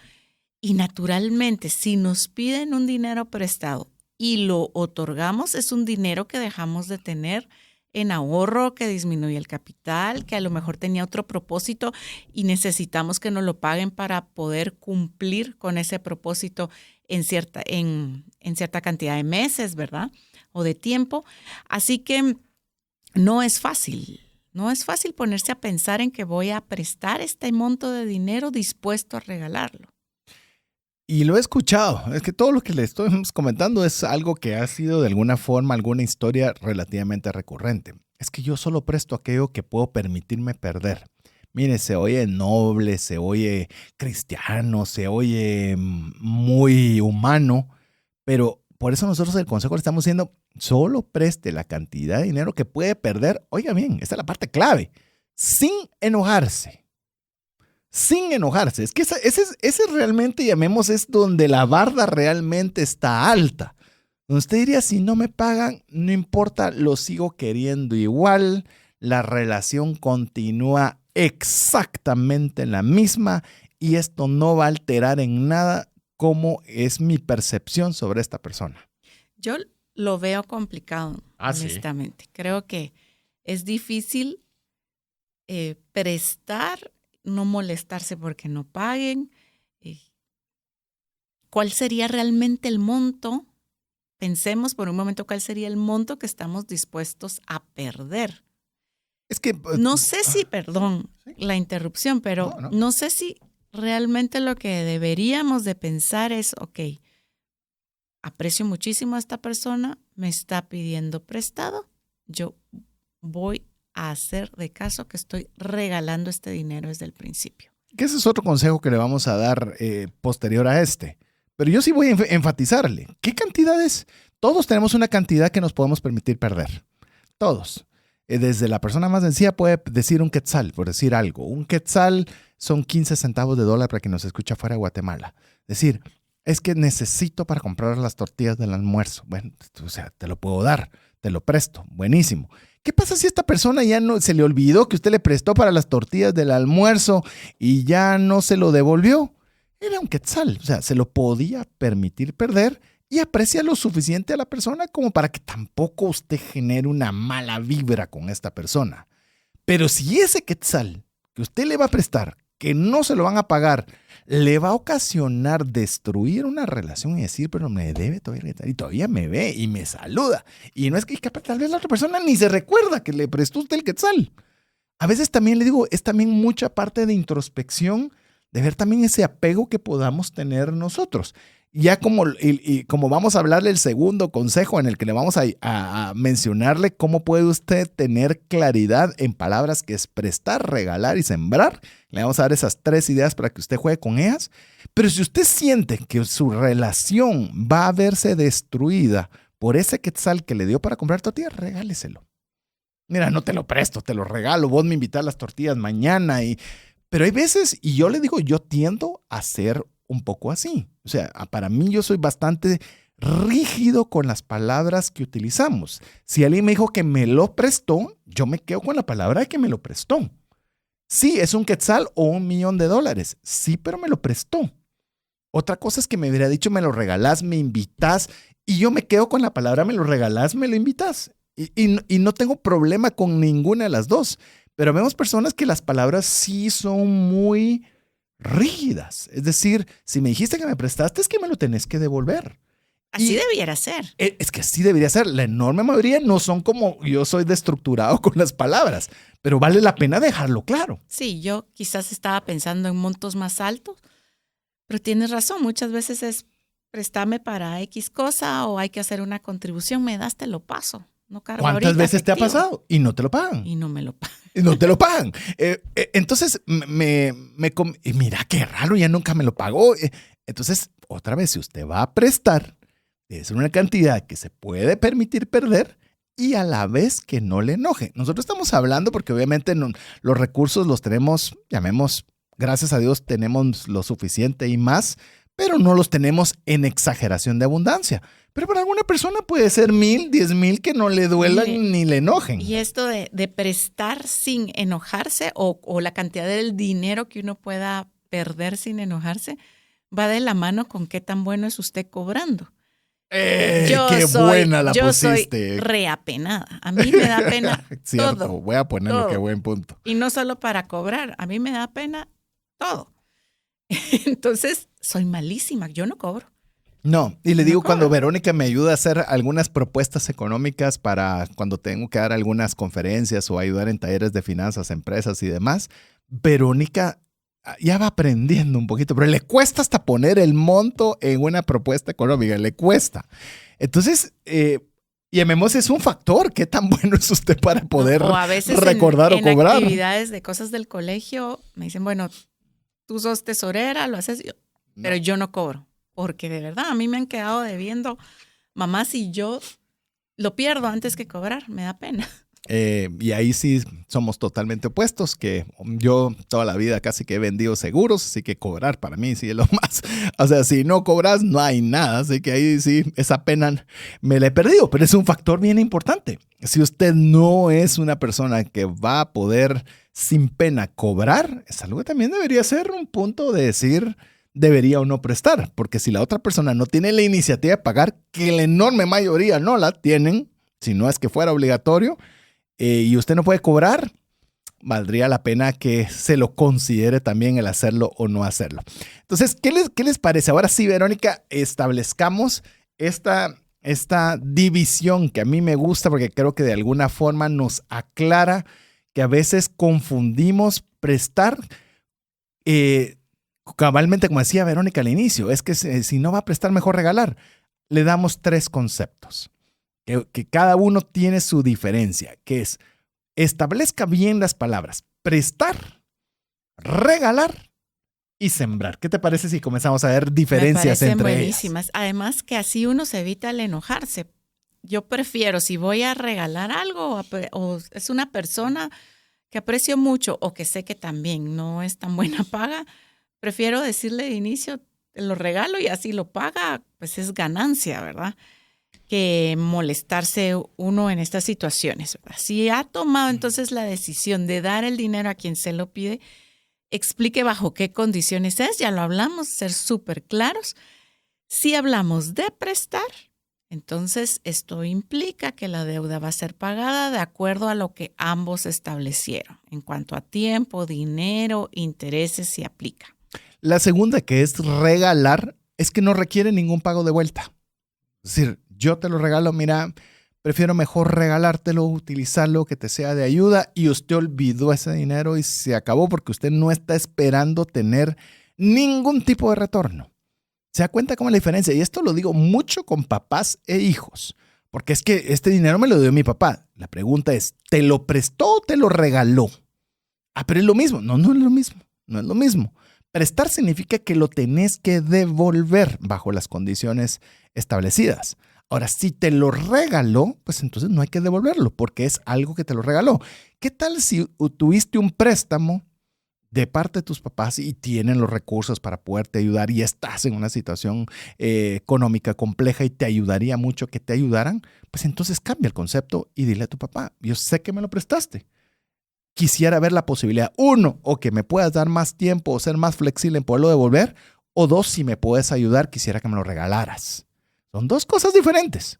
y naturalmente si nos piden un dinero prestado y lo otorgamos, es un dinero que dejamos de tener en ahorro, que disminuye el capital, que a lo mejor tenía otro propósito y necesitamos que nos lo paguen para poder cumplir con ese propósito en cierta cantidad de meses, ¿verdad? O de tiempo. Así que no es fácil ponerse a pensar en que voy a prestar este monto de dinero dispuesto a regalarlo. Y lo he escuchado, es que todo lo que le estoy comentando es algo que ha sido de alguna forma, alguna historia relativamente recurrente. Es que yo solo presto aquello que puedo permitirme perder. Mire, se oye noble, se oye cristiano, se oye muy humano, pero por eso nosotros el consejo le estamos diciendo, solo preste la cantidad de dinero que puede perder. Oiga bien, esta es la parte clave, sin enojarse. Sin enojarse. Es que ese realmente, llamemos, es donde la barda realmente está alta. Donde usted diría, si no me pagan, no importa, lo sigo queriendo igual. La relación continúa exactamente la misma y esto no va a alterar en nada cómo es mi percepción sobre esta persona. Yo lo veo complicado, honestamente. ¿Sí? Creo que es difícil prestar, no molestarse porque no paguen. ¿Cuál sería realmente el monto? Pensemos por un momento cuál sería el monto que estamos dispuestos a perder. Es que no sé si, perdón, la interrupción, pero no sé si realmente lo que deberíamos de pensar es, ok, aprecio muchísimo a esta persona, me está pidiendo prestado, yo voy a hacer de caso que estoy regalando este dinero desde el principio. Que ese es otro consejo que le vamos a dar posterior a este. Pero yo sí voy a enfatizarle. ¿Qué cantidades? Todos tenemos una cantidad que nos podemos permitir perder. Todos. Desde la persona más sencilla puede decir un quetzal, por decir algo. Un quetzal son 15 centavos de dólar para quien nos escucha fuera de Guatemala. Decir, es que necesito para comprar las tortillas del almuerzo. Bueno, o sea, te lo puedo dar, te lo presto. Buenísimo. ¿Qué pasa si esta persona ya no se le olvidó que usted le prestó para las tortillas del almuerzo y ya no se lo devolvió? Era un quetzal, o sea, se lo podía permitir perder y aprecia lo suficiente a la persona como para que tampoco usted genere una mala vibra con esta persona. Pero si ese quetzal que usted le va a prestar, que no se lo van a pagar, le va a ocasionar destruir una relación y decir, pero me debe todavía y todavía me ve y me saluda. Y no es que tal vez la otra persona ni se recuerda que le prestó usted el quetzal. A veces también le digo, es también mucha parte de introspección, de ver también ese apego que podamos tener nosotros. Ya como vamos a hablarle el segundo consejo en el que le vamos a mencionarle cómo puede usted tener claridad en palabras que es prestar, regalar y sembrar. Le vamos a dar esas 3 ideas para que usted juegue con ellas. Pero si usted siente que su relación va a verse destruida por ese quetzal que le dio para comprar tortillas, regáleselo. Mira, no te lo presto, te lo regalo, vos me invitas las tortillas mañana. Pero hay veces, y yo le digo, yo tiendo a ser un poco así. O sea, para mí yo soy bastante rígido con las palabras que utilizamos. Si alguien me dijo que me lo prestó, yo me quedo con la palabra de que me lo prestó. Sí, es un quetzal o $1,000,000. Sí, pero me lo prestó. Otra cosa es que me hubiera dicho, me lo regalás, me invitas, y yo me quedo con la palabra, me lo regalás, me lo invitas. Y no tengo problema con ninguna de las dos. Pero vemos personas que las palabras sí son muy rígidas. Es decir, si me dijiste que me prestaste, es que me lo tenés que devolver. Así debiera ser. Es que así debería ser. La enorme mayoría no son como yo soy de estructurado con las palabras, pero vale la pena dejarlo claro. Sí, yo quizás estaba pensando en montos más altos, pero tienes razón. Muchas veces es préstame para X cosa o hay que hacer una contribución. Me das, te lo paso. No cargo ¿Cuántas veces efectivo. te ha pasado? Y no te lo pagan. Y no me lo pagan. Y no te lo pagan. Entonces, y mira qué raro, ya nunca me lo pagó. Entonces, otra vez, si usted va a prestar, es una cantidad que se puede permitir perder y a la vez que no le enoje. Nosotros estamos hablando porque obviamente los recursos los tenemos, llamemos, gracias a Dios tenemos lo suficiente y más, pero no los tenemos en exageración de abundancia. Pero para alguna persona puede ser 1,000, 10,000 que no le duelan ni le enojen. Y esto de prestar sin enojarse o la cantidad del dinero que uno pueda perder sin enojarse va de la mano con qué tan bueno es usted cobrando. ¡Qué buena la pusiste! Yo soy reapenada. A mí me da pena Cierto, todo. voy a ponerlo, todo. qué buen punto. Y no solo para cobrar, a mí me da pena todo. Entonces, soy malísima, yo no cobro. No, y le digo, cuando Verónica me ayuda a hacer algunas propuestas económicas para cuando tengo que dar algunas conferencias o ayudar en talleres de finanzas, empresas y demás, Verónica ya va aprendiendo un poquito, pero le cuesta hasta poner el monto en una propuesta económica, le cuesta. Entonces, y además es un factor, ¿qué tan bueno es usted para poder o a veces recordar o cobrar? En actividades de cosas del colegio me dicen, bueno, tú sos tesorera, lo haces, pero yo no cobro. Porque de verdad a mí me han quedado debiendo mamás y yo lo pierdo antes que cobrar, me da pena. Y ahí sí somos totalmente opuestos, que yo toda la vida casi que he vendido seguros, así que cobrar para mí sí es lo más. O sea, si no cobras no hay nada, así que ahí sí esa pena me la he perdido, pero es un factor bien importante. Si usted no es una persona que va a poder sin pena cobrar, es algo que también debería ser un punto de decir debería o no prestar, porque si la otra persona no tiene la iniciativa de pagar, que la enorme mayoría no la tienen, si no es que fuera obligatorio, y usted no puede cobrar, valdría la pena que se lo considere también el hacerlo o no hacerlo. Entonces, ¿qué les parece? Ahora sí, Verónica, establezcamos esta división que a mí me gusta porque creo que de alguna forma nos aclara que a veces confundimos prestar cabalmente, como decía Verónica al inicio, es que si no va a prestar, mejor regalar. Le damos 3 conceptos, que cada uno tiene su diferencia, que es, establezca bien las palabras, prestar, regalar y sembrar. ¿Qué te parece si comenzamos a ver diferencias entre buenísimas. ellas? Además que así uno se evita el enojarse. Yo prefiero, si voy a regalar algo o es una persona que aprecio mucho o que sé que también no es tan buena paga, prefiero decirle de inicio, te lo regalo y así lo paga, pues es ganancia, ¿verdad? Que molestarse uno en estas situaciones, ¿verdad? Si ha tomado entonces la decisión de dar el dinero a quien se lo pide, explique bajo qué condiciones es, ya lo hablamos, ser súper claros. Si hablamos de prestar, entonces esto implica que la deuda va a ser pagada de acuerdo a lo que ambos establecieron, en cuanto a tiempo, dinero, intereses, si aplica. La segunda, que es regalar, es que no requiere ningún pago de vuelta. Es decir, yo te lo regalo, mira, prefiero mejor regalártelo, utilizarlo, que te sea de ayuda y usted olvidó ese dinero y se acabó porque usted no está esperando tener ningún tipo de retorno. ¿Se da cuenta cómo es la diferencia? Y esto lo digo mucho con papás e hijos, porque es que este dinero me lo dio mi papá. La pregunta es, ¿te lo prestó o te lo regaló? Ah, pero es lo mismo. No, no es lo mismo. No es lo mismo. Prestar significa que lo tenés que devolver bajo las condiciones establecidas. Ahora, si te lo regaló, pues entonces no hay que devolverlo porque es algo que te lo regaló. ¿Qué tal si tuviste un préstamo de parte de tus papás y tienen los recursos para poderte ayudar y estás en una situación económica compleja y te ayudaría mucho que te ayudaran? Pues entonces cambia el concepto y dile a tu papá, yo sé que me lo prestaste. Quisiera ver la posibilidad, 1, o que me puedas dar más tiempo o ser más flexible en poderlo devolver, o 2, si me puedes ayudar, quisiera que me lo regalaras. Son 2 cosas diferentes.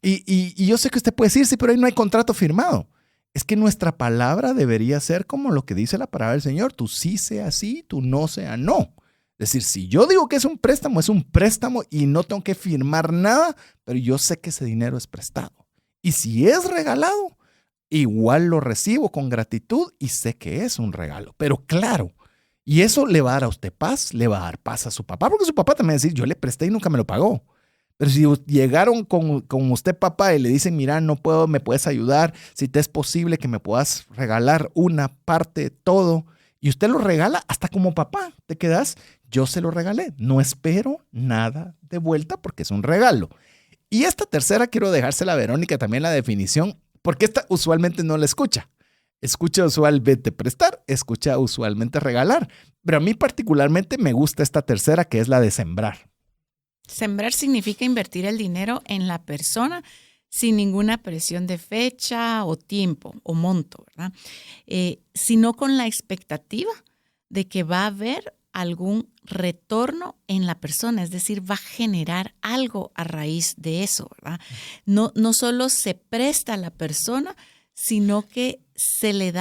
Y yo sé que usted puede decir, sí, pero ahí no hay contrato firmado. Es que nuestra palabra debería ser como lo que dice la palabra del Señor. Tú sí sea sí, tú no sea no. Es decir, si yo digo que es un préstamo y no tengo que firmar nada, pero yo sé que ese dinero es prestado. Y si es regalado, igual lo recibo con gratitud y sé que es un regalo. Pero claro, y eso le va a dar a usted paz, le va a dar paz a su papá, porque su papá también va a decir, yo le presté y nunca me lo pagó. Pero si llegaron con usted, papá, y le dicen, mira, no puedo, me puedes ayudar, si te es posible que me puedas regalar una parte, todo, y usted lo regala, hasta como papá, te quedas, yo se lo regalé, no espero nada de vuelta porque es un regalo. Y esta tercera quiero dejársela a Verónica también la definición, porque esta usualmente no la escucha. Escucha usualmente prestar, escucha usualmente regalar, pero a mí particularmente me gusta esta tercera que es la de sembrar. Sembrar significa invertir el dinero en la persona sin ninguna presión de fecha o tiempo o monto, ¿verdad? Sino con la expectativa de que va a haber algún retorno en la persona, es decir, va a generar algo a raíz de eso, ¿verdad? No solo se presta a la persona, sino que se le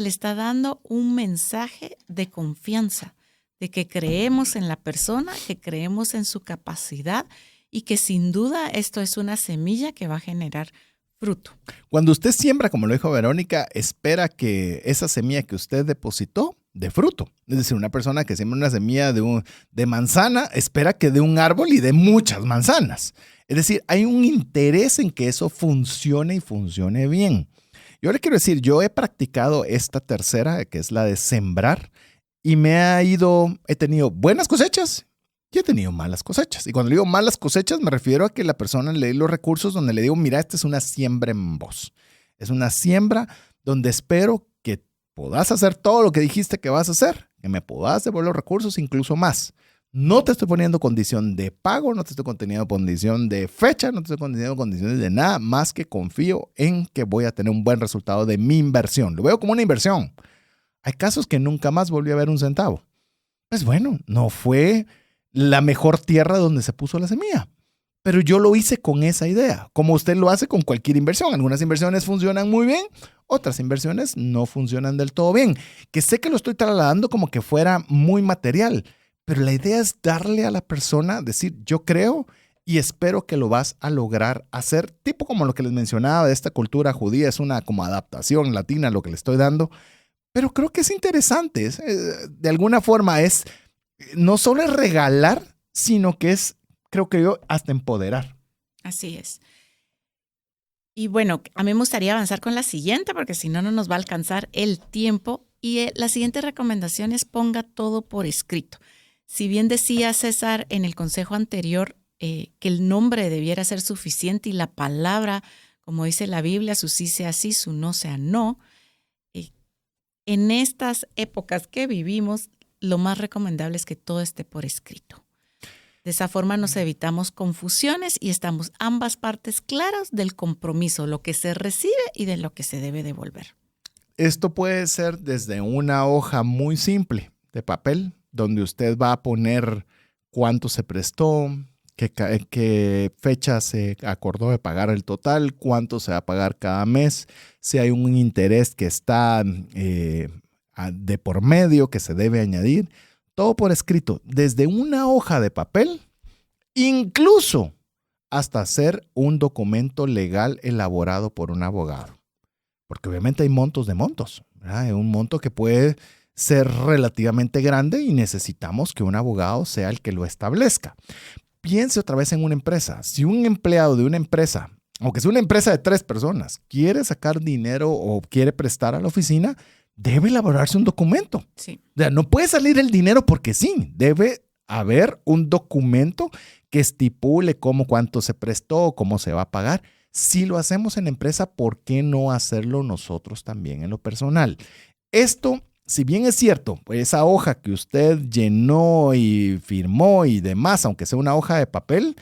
está dando un mensaje de confianza, de que creemos en la persona, que creemos en su capacidad y que sin duda esto es una semilla que va a generar fruto. Cuando usted siembra, como lo dijo Verónica, espera que esa semilla que usted depositó dé fruto. Es decir, una persona que siembra una semilla de manzana espera que dé un árbol y dé muchas manzanas. Es decir, hay un interés en que eso funcione y funcione bien. Yo le quiero decir, yo he practicado esta tercera, que es la de sembrar, y he tenido buenas cosechas y he tenido malas cosechas. Y cuando digo malas cosechas me refiero a que la persona le dé los recursos donde le digo, mira, esta es una siembra en vos. Es una siembra donde espero que puedas hacer todo lo que dijiste que vas a hacer, que me puedas devolver los recursos, incluso más. No te estoy poniendo condición de pago, no te estoy poniendo condición de fecha, no te estoy poniendo condiciones de nada, más que confío en que voy a tener un buen resultado de mi inversión. Lo veo como una inversión. Hay casos que nunca más volví a ver un centavo. Pues bueno, no fue la mejor tierra donde se puso la semilla, pero yo lo hice con esa idea, como usted lo hace con cualquier inversión. Algunas inversiones funcionan muy bien, otras inversiones no funcionan del todo bien. Que sé que lo estoy trasladando como que fuera muy material, pero la idea es darle a la persona, decir, yo creo y espero que lo vas a lograr hacer, tipo como lo que les mencionaba de esta cultura judía, es una como adaptación latina lo que le estoy dando. Pero creo que es interesante, de alguna forma no solo es regalar, sino que es, creo que yo, hasta empoderar. Así es. Y bueno, a mí me gustaría avanzar con la siguiente, porque si no, no nos va a alcanzar el tiempo. Y la siguiente recomendación es ponga todo por escrito. Si bien decía César en el consejo anterior que el nombre debiera ser suficiente y la palabra, como dice la Biblia, su sí sea sí, su no sea no, en estas épocas que vivimos, lo más recomendable es que todo esté por escrito. De esa forma nos evitamos confusiones y estamos ambas partes claras del compromiso, lo que se recibe y de lo que se debe devolver. Esto puede ser desde una hoja muy simple de papel, donde usted va a poner cuánto se prestó, qué fecha se acordó de pagar el total, cuánto se va a pagar cada mes, si hay un interés que está de por medio que se debe añadir, todo por escrito, desde una hoja de papel, incluso hasta hacer un documento legal elaborado por un abogado. Porque obviamente hay montos de montos, ¿verdad? Hay un monto que puede ser relativamente grande y necesitamos que un abogado sea el que lo establezca. Piense otra vez en una empresa. Si un empleado de una empresa, aunque sea una empresa de 3 personas, quiere sacar dinero o quiere prestar a la oficina, debe elaborarse un documento. Sí. O sea, no puede salir el dinero porque sí. Debe haber un documento que estipule cuánto se prestó, cómo se va a pagar. Si lo hacemos en la empresa, ¿por qué no hacerlo nosotros también en lo personal? Esto, si bien es cierto, pues esa hoja que usted llenó y firmó y demás, aunque sea una hoja de papel,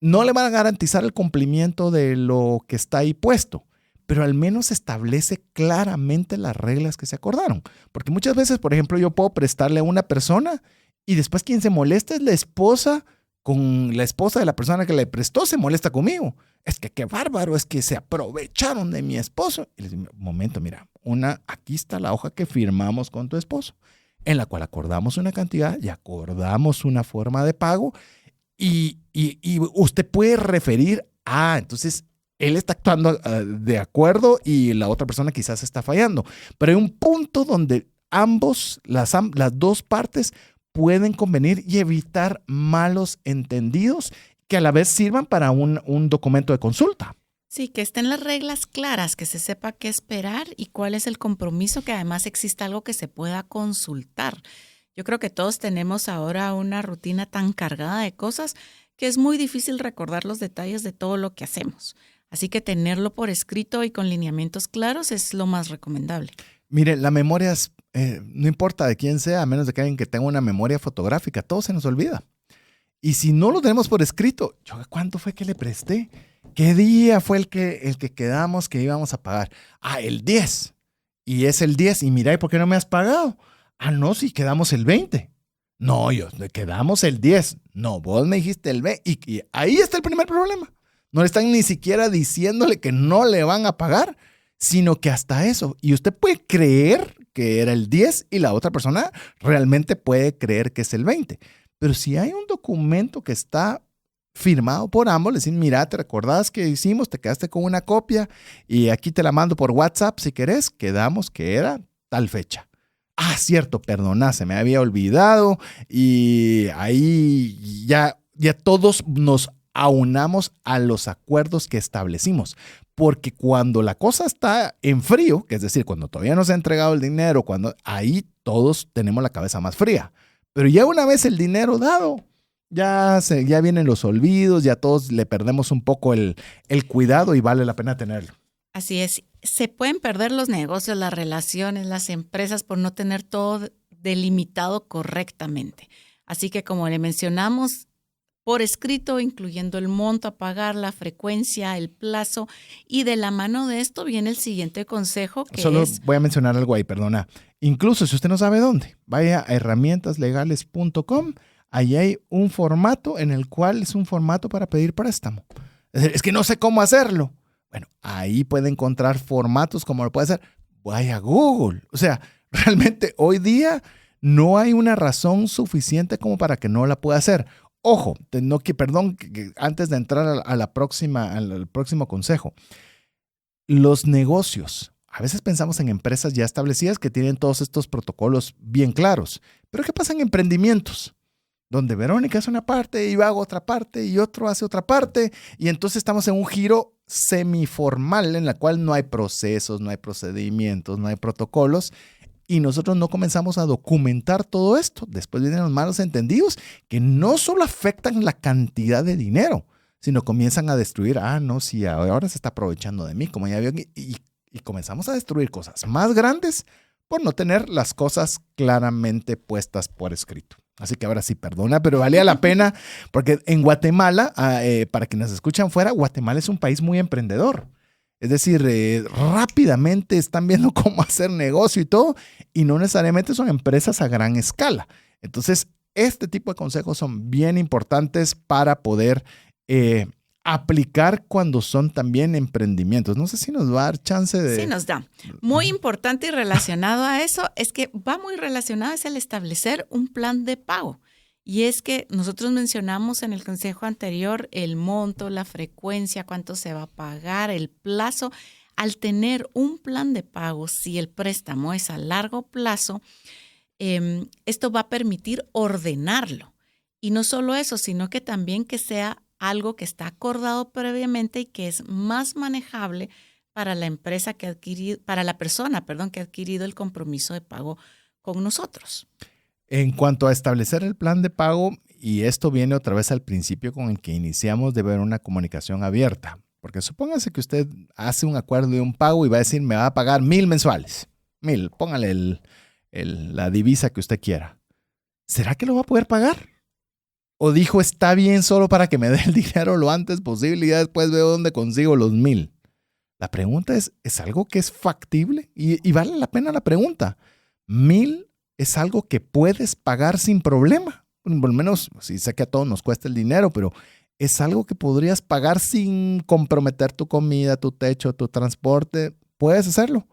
no le van a garantizar el cumplimiento de lo que está ahí puesto, pero al menos establece claramente las reglas que se acordaron. Porque muchas veces, por ejemplo, yo puedo prestarle a una persona y después quien se molesta es la esposa, con la esposa de la persona que le prestó se molesta conmigo. Es que qué bárbaro, es que se aprovecharon de mi esposo. Y les digo, un momento, mira, aquí está la hoja que firmamos con tu esposo, en la cual acordamos una cantidad y acordamos una forma de pago y usted puede referir entonces él está actuando de acuerdo y la otra persona quizás está fallando. Pero hay un punto donde las dos partes pueden convenir y evitar malos entendidos que a la vez sirvan para un documento de consulta. Sí, que estén las reglas claras, que se sepa qué esperar y cuál es el compromiso, que además exista algo que se pueda consultar. Yo creo que todos tenemos ahora una rutina tan cargada de cosas que es muy difícil recordar los detalles de todo lo que hacemos. Así que tenerlo por escrito y con lineamientos claros es lo más recomendable. Mire, la memoria es, no importa de quién sea, a menos de que alguien que tenga una memoria fotográfica, todo se nos olvida. Y si no lo tenemos por escrito, ¿cuánto fue que le presté? ¿Qué día fue el que quedamos que íbamos a pagar? El 10. Y es el 10. Y mira, ¿y por qué no me has pagado? No, sí, quedamos el 20. No, quedamos el 10. No, vos me dijiste el 20. Y ahí está el primer problema. No le están ni siquiera diciéndole que no le van a pagar, sino que hasta eso. Y usted puede creer que era el 10 y la otra persona realmente puede creer que es el 20. Pero si hay un documento que está firmado por ambos, le dicen, mira, ¿te recordás que hicimos? Te quedaste con una copia y aquí te la mando por WhatsApp si querés. Quedamos que era tal fecha. Cierto, perdona, se me había olvidado y ahí ya todos nos aunamos a los acuerdos que establecimos. Porque cuando la cosa está en frío, que es decir, cuando todavía no se ha entregado el dinero, ahí todos tenemos la cabeza más fría. Pero ya una vez el dinero dado, ya vienen los olvidos, ya todos le perdemos un poco el cuidado y vale la pena tenerlo. Así es. Se pueden perder los negocios, las relaciones, las empresas por no tener todo delimitado correctamente. Así que, como le mencionamos, por escrito, incluyendo el monto a pagar, la frecuencia, el plazo, y de la mano de esto viene el siguiente consejo que Solo voy a mencionar algo ahí, perdona. Incluso si usted no sabe dónde, vaya a herramientaslegales.com, ahí hay un formato en el cual es un formato para pedir préstamo. Es que no sé cómo hacerlo. Bueno, ahí puede encontrar formatos como lo puede hacer. Vaya a Google. O sea, realmente hoy día no hay una razón suficiente como para que no la pueda hacer. Ojo, antes de entrar al próximo consejo. Los negocios. A veces pensamos en empresas ya establecidas que tienen todos estos protocolos bien claros. Pero ¿qué pasa en emprendimientos? Donde Verónica hace una parte y yo hago otra parte y otro hace otra parte. Y entonces estamos en un giro semiformal en la cual no hay procesos, no hay procedimientos, no hay protocolos. Y nosotros no comenzamos a documentar todo esto. Después vienen los malos entendidos que no solo afectan la cantidad de dinero, sino comienzan a destruir. No, sí, ahora se está aprovechando de mí, como ya vio. Y comenzamos a destruir cosas más grandes por no tener las cosas claramente puestas por escrito. Así que ahora sí, perdona, pero valía la pena porque en Guatemala, para quienes escuchan fuera, Guatemala es un país muy emprendedor. Es decir, rápidamente están viendo cómo hacer negocio y todo, y no necesariamente son empresas a gran escala. Entonces, este tipo de consejos son bien importantes para poder aplicar cuando son también emprendimientos. No sé si nos va a dar chance de... Sí, nos da. Muy importante y relacionado a eso es que va muy relacionado es el establecer un plan de pago. Y es que nosotros mencionamos en el consejo anterior el monto, la frecuencia, cuánto se va a pagar, el plazo. Al tener un plan de pago, si el préstamo es a largo plazo, esto va a permitir ordenarlo. Y no solo eso, sino que también que sea algo que está acordado previamente y que es más manejable para la empresa para la persona, que ha adquirido el compromiso de pago con nosotros. En cuanto a establecer el plan de pago y esto viene otra vez al principio con el que iniciamos de ver una comunicación abierta. Porque supóngase que usted hace un acuerdo de un pago y va a decir, me va a pagar 1,000 mensuales. 1,000, póngale la divisa que usted quiera. ¿Será que lo va a poder pagar? ¿O dijo, está bien solo para que me dé el dinero lo antes posible y ya después veo dónde consigo los 1,000? La pregunta ¿es algo que es factible? Y vale la pena la pregunta. 1,000 es algo que puedes pagar sin problema. Por lo menos, sí sé que a todos nos cuesta el dinero, pero es algo que podrías pagar sin comprometer tu comida, tu techo, tu transporte. Puedes hacerlo.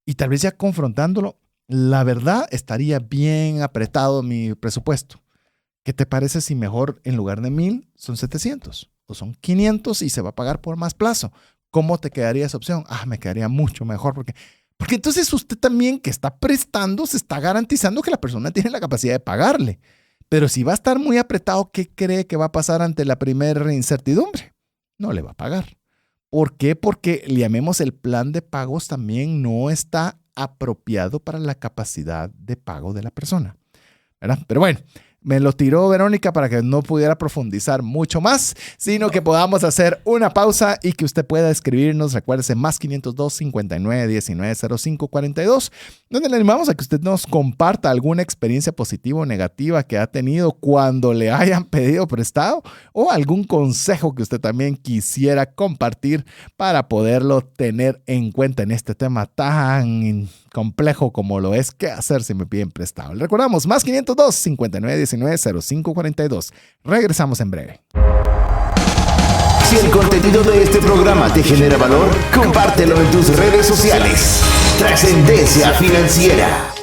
Y tal vez ya confrontándolo, la verdad estaría bien apretado mi presupuesto. ¿Qué te parece si mejor en lugar de 1,000 son 700 o son 500 y se va a pagar por más plazo? ¿Cómo te quedaría esa opción? Me quedaría mucho mejor porque entonces usted también que está prestando se está garantizando que la persona tiene la capacidad de pagarle. Pero si va a estar muy apretado, ¿qué cree que va a pasar ante la primera incertidumbre? No le va a pagar. ¿Por qué? Porque, llamemos, el plan de pagos también no está apropiado para la capacidad de pago de la persona, ¿verdad? Pero bueno, me lo tiró Verónica para que no pudiera profundizar mucho más, sino que podamos hacer una pausa y que usted pueda escribirnos, recuérdese, más 502 59 19 05 42, donde le animamos a que usted nos comparta alguna experiencia positiva o negativa que ha tenido cuando le hayan pedido prestado o algún consejo que usted también quisiera compartir para poderlo tener en cuenta en este tema tan complejo como lo es qué hacer si me piden prestado. Le recordamos, más 502 59 19 05 42. Regresamos en breve. Si el contenido de este programa te genera valor, compártelo en tus redes sociales. Trascendencia Financiera.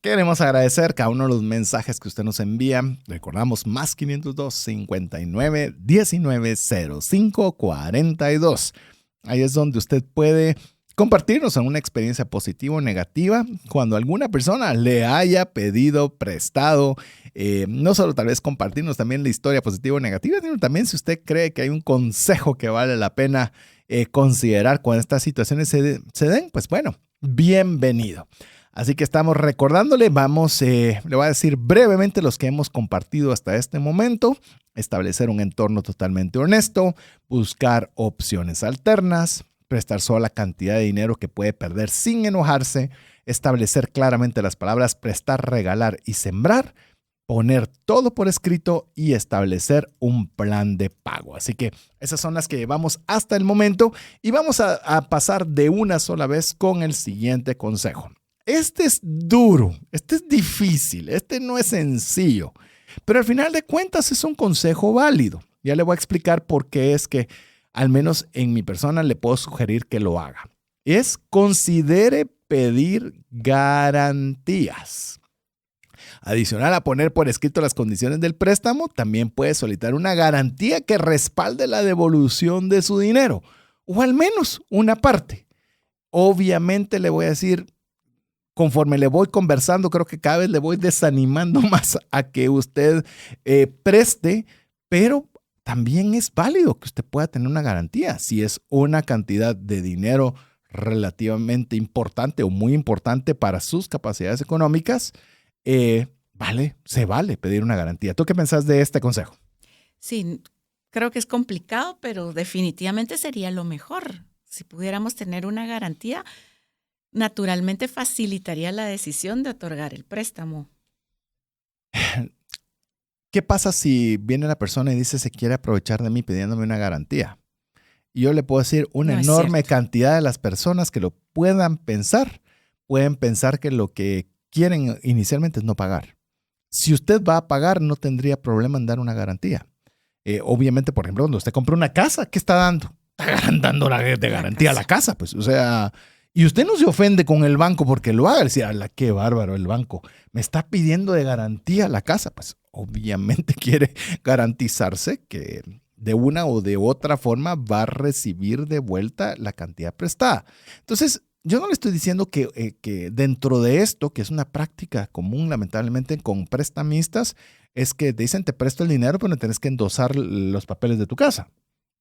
Queremos agradecer cada uno de los mensajes que usted nos envía. Recordamos, más 502 59 19 05 42. Ahí es donde usted puede compartirnos una experiencia positiva o negativa cuando alguna persona le haya pedido prestado. No solo tal vez compartirnos también la historia positiva o negativa, sino también si usted cree que hay un consejo que vale la pena considerar cuando estas situaciones se den, pues bueno, bienvenido. Así que estamos recordándole, le voy a decir brevemente los que hemos compartido hasta este momento. Establecer un entorno totalmente honesto, buscar opciones alternas, prestar solo la cantidad de dinero que puede perder sin enojarse, establecer claramente las palabras prestar, regalar y sembrar, poner todo por escrito y establecer un plan de pago. Así que esas son las que llevamos hasta el momento y vamos a pasar de una sola vez con el siguiente consejo. Este es duro, este es difícil, este no es sencillo, pero al final de cuentas es un consejo válido. Ya le voy a explicar por qué es que, al menos en mi persona, le puedo sugerir que lo haga. Considere pedir garantías. Adicional a poner por escrito las condiciones del préstamo, también puede solicitar una garantía que respalde la devolución de su dinero, o al menos una parte. Obviamente le voy a decir, conforme le voy conversando, creo que cada vez le voy desanimando más a que usted preste, pero también es válido que usted pueda tener una garantía. Si es una cantidad de dinero relativamente importante o muy importante para sus capacidades económicas, se vale pedir una garantía. ¿Tú qué pensás de este consejo? Sí, creo que es complicado, pero definitivamente sería lo mejor. Si pudiéramos tener una garantía, naturalmente facilitaría la decisión de otorgar el préstamo. ¿Qué pasa si viene la persona y dice se quiere aprovechar de mí pidiéndome una garantía? Y yo le puedo decir, una enorme cantidad de las personas que lo pueden pensar que lo que quieren inicialmente es no pagar. Si usted va a pagar, no tendría problema en dar una garantía. Obviamente, por ejemplo, cuando usted compra una casa, ¿qué está dando? Está dando de garantía a la casa, pues, o sea. Y usted no se ofende con el banco porque lo haga. Decir, qué bárbaro el banco. Me está pidiendo de garantía la casa. Pues obviamente quiere garantizarse que de una o de otra forma va a recibir de vuelta la cantidad prestada. Entonces, yo no le estoy diciendo que dentro de esto, que es una práctica común lamentablemente con prestamistas, es que te dicen te presto el dinero, pero no tienes que endosar los papeles de tu casa.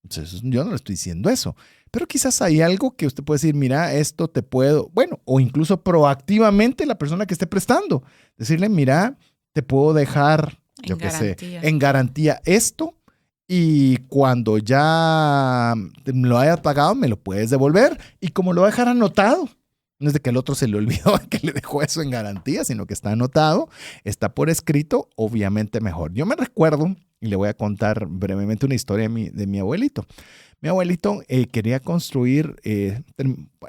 Entonces, yo no le estoy diciendo eso. Pero quizás hay algo que usted puede decir, mira, esto te puedo, bueno, o incluso proactivamente la persona que esté prestando. Decirle, mira, te puedo dejar, yo qué sé, en garantía esto y cuando ya me lo hayas pagado me lo puedes devolver y como lo va a dejar anotado. No es de que el otro se le olvidó que le dejó eso en garantía, sino que está anotado, está por escrito, obviamente mejor. Yo me recuerdo, y le voy a contar brevemente una historia de mi abuelito. Mi abuelito quería construir,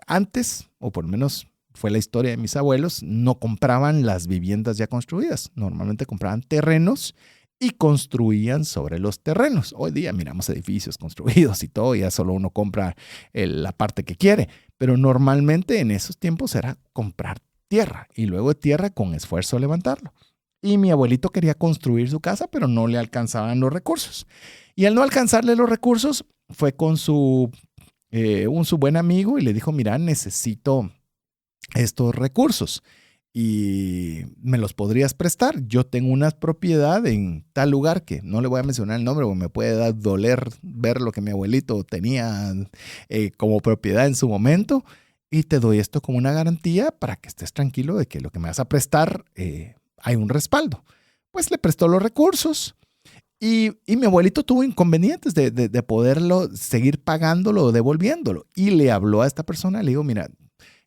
antes, o por lo menos fue la historia de mis abuelos, no compraban las viviendas ya construidas. Normalmente compraban terrenos y construían sobre los terrenos. Hoy día miramos edificios construidos y todo, ya solo uno compra la parte que quiere. Pero normalmente en esos tiempos era comprar tierra y luego de tierra con esfuerzo levantarlo. Y mi abuelito quería construir su casa, pero no le alcanzaban los recursos. Y al no alcanzarle los recursos, fue con su buen amigo y le dijo, mira, necesito estos recursos y me los podrías prestar. Yo tengo una propiedad en tal lugar que no le voy a mencionar el nombre porque me puede doler ver lo que mi abuelito tenía como propiedad en su momento y te doy esto como una garantía para que estés tranquilo de que lo que me vas a prestar hay un respaldo. Pues le prestó los recursos y mi abuelito tuvo inconvenientes de poderlo seguir pagándolo o devolviéndolo y le habló a esta persona, le digo, mira,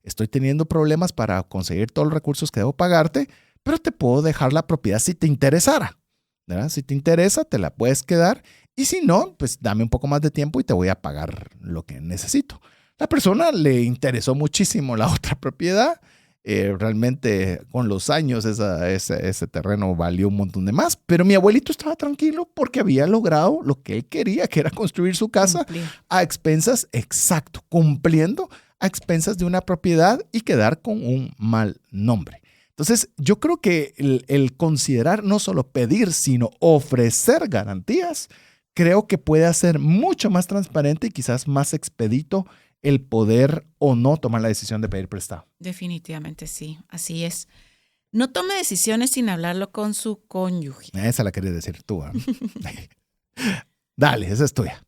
estoy teniendo problemas para conseguir todos los recursos que debo pagarte, pero te puedo dejar la propiedad si te interesara, ¿verdad? Si te interesa, te la puedes quedar y si no, pues dame un poco más de tiempo y te voy a pagar lo que necesito. La persona le interesó muchísimo la otra propiedad. Realmente con los años ese terreno valió un montón de más, pero mi abuelito estaba tranquilo porque había logrado lo que él quería, que era construir su casa a expensas, exacto, cumpliendo a expensas de una propiedad y quedar con un mal nombre. Entonces, yo creo que el considerar no solo pedir, sino ofrecer garantías, creo que puede hacer mucho más transparente y quizás más expedito el poder o no tomar la decisión de pedir prestado. Definitivamente sí, así es. No tome decisiones sin hablarlo con su cónyuge. Esa la querías decir tú. Dale, esa es tuya.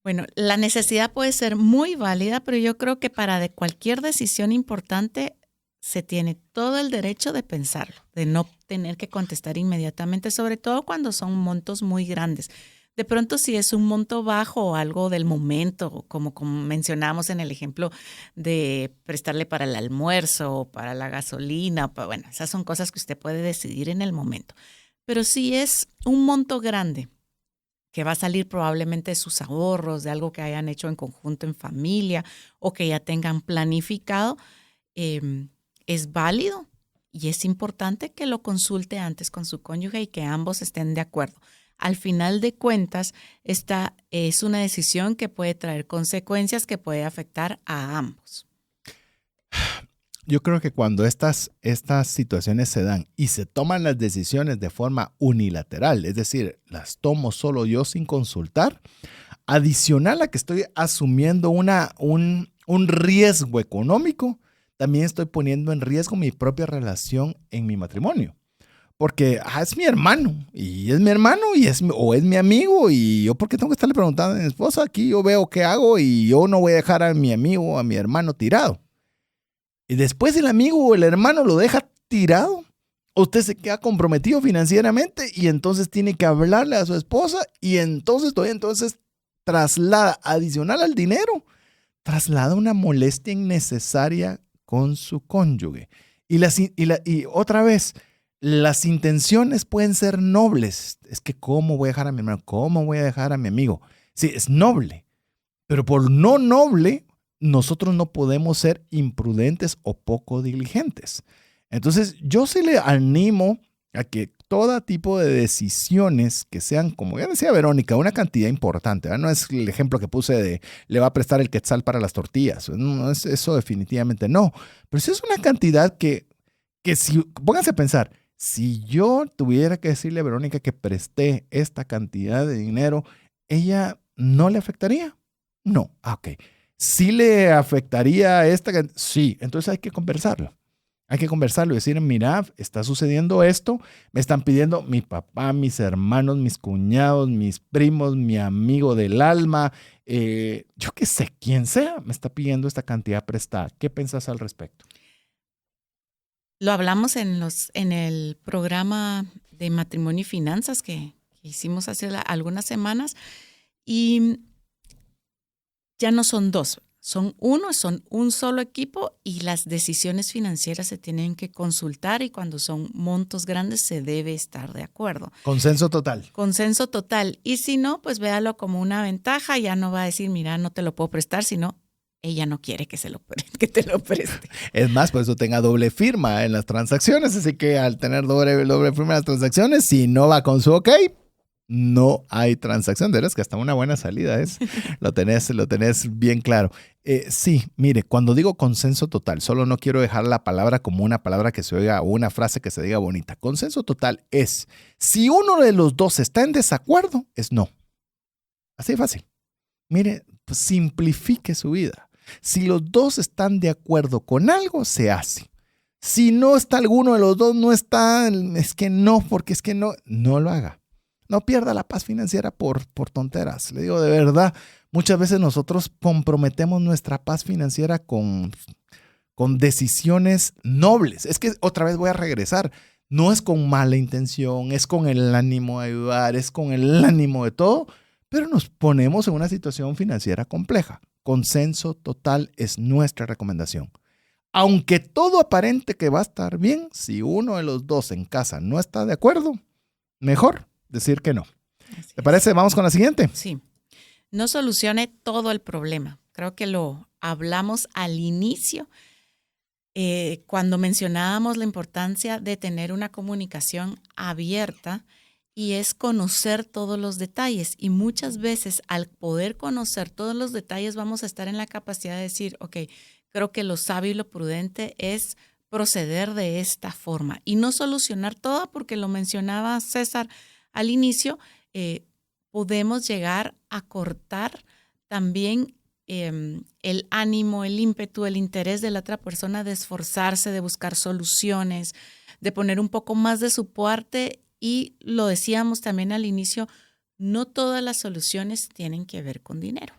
Bueno, la necesidad puede ser muy válida, pero yo creo que para cualquier decisión importante se tiene todo el derecho de pensarlo, de no tener que contestar inmediatamente, sobre todo cuando son montos muy grandes. De pronto, si es un monto bajo o algo del momento, como mencionamos en el ejemplo de prestarle para el almuerzo o para la gasolina, bueno, esas son cosas que usted puede decidir en el momento. Pero si es un monto grande, que va a salir probablemente de sus ahorros, de algo que hayan hecho en conjunto en familia o que ya tengan planificado, es válido y es importante que lo consulte antes con su cónyuge y que ambos estén de acuerdo. Al final de cuentas, esta es una decisión que puede traer consecuencias que puede afectar a ambos. Yo creo que cuando estas situaciones se dan y se toman las decisiones de forma unilateral, es decir, las tomo solo yo sin consultar, adicional a que estoy asumiendo un riesgo económico, también estoy poniendo en riesgo mi propia relación en mi matrimonio. Porque es mi hermano y es mi amigo y yo porque tengo que estarle preguntando a mi esposa, aquí yo veo qué hago y yo no voy a dejar a mi amigo o a mi hermano tirado. Y después el amigo o el hermano lo deja tirado, usted se queda comprometido financieramente y entonces tiene que hablarle a su esposa y entonces traslada, adicional al dinero, traslada una molestia innecesaria con su cónyuge. Y otra vez, las intenciones pueden ser nobles. Es que ¿cómo voy a dejar a mi hermano? ¿Cómo voy a dejar a mi amigo? Sí, es noble. Pero por no noble, nosotros no podemos ser imprudentes o poco diligentes. Entonces, yo sí le animo a que todo tipo de decisiones que sean, como ya decía Verónica, una cantidad importante, ¿verdad? No es el ejemplo que puse de le va a prestar el quetzal para las tortillas. No, eso definitivamente no. Pero sí es una cantidad que si, pónganse a pensar, si yo tuviera que decirle a Verónica que presté esta cantidad de dinero, ¿ella no le afectaría? No. Ok. ¿Sí le afectaría esta cantidad? Sí. Entonces hay que conversarlo. Hay que conversarlo y decir, mira, está sucediendo esto, me están pidiendo mi papá, mis hermanos, mis cuñados, mis primos, mi amigo del alma, yo qué sé, quién sea, me está pidiendo esta cantidad prestada. ¿Qué pensás al respecto? Lo hablamos en el programa de matrimonio y finanzas que hicimos hace algunas semanas y ya no son dos. Son un solo equipo y las decisiones financieras se tienen que consultar y cuando son montos grandes se debe estar de acuerdo. Consenso total. Consenso total. Y si no, pues véalo como una ventaja. Ya no va a decir, mira, no te lo puedo prestar, sino ella no quiere que te lo preste. Es más, por eso tenga doble firma en las transacciones. Así que al tener doble firma en las transacciones, si no va con su ok, no hay transacción. De veras que hasta una buena salida es. Lo tenés bien claro. Sí, mire, cuando digo consenso total, solo no quiero dejar la palabra como una palabra que se oiga o una frase que se diga bonita. Consenso total es, si uno de los dos está en desacuerdo, es no. Así de fácil. Mire, pues simplifique su vida. Si los dos están de acuerdo con algo, se hace. Si no está alguno de los dos, no está, es que no, porque es que no lo haga. No pierda la paz financiera por tonteras. Le digo de verdad, muchas veces nosotros comprometemos nuestra paz financiera con decisiones nobles. Es que otra vez voy a regresar. No es con mala intención, es con el ánimo de ayudar, es con el ánimo de todo, pero nos ponemos en una situación financiera compleja. Consenso total es nuestra recomendación. Aunque todo aparente que va a estar bien, si uno de los dos en casa no está de acuerdo, mejor decir que no. ¿Te parece? Vamos con la siguiente. Sí. No solucione todo el problema. Creo que lo hablamos al inicio cuando mencionábamos la importancia de tener una comunicación abierta y es conocer todos los detalles. Y muchas veces al poder conocer todos los detalles vamos a estar en la capacidad de decir, ok, creo que lo sabio y lo prudente es proceder de esta forma y no solucionar todo porque lo mencionaba César al inicio, podemos llegar a cortar también el ánimo, el ímpetu, el interés de la otra persona de esforzarse, de buscar soluciones, de poner un poco más de su parte y lo decíamos también al inicio, no todas las soluciones tienen que ver con dinero.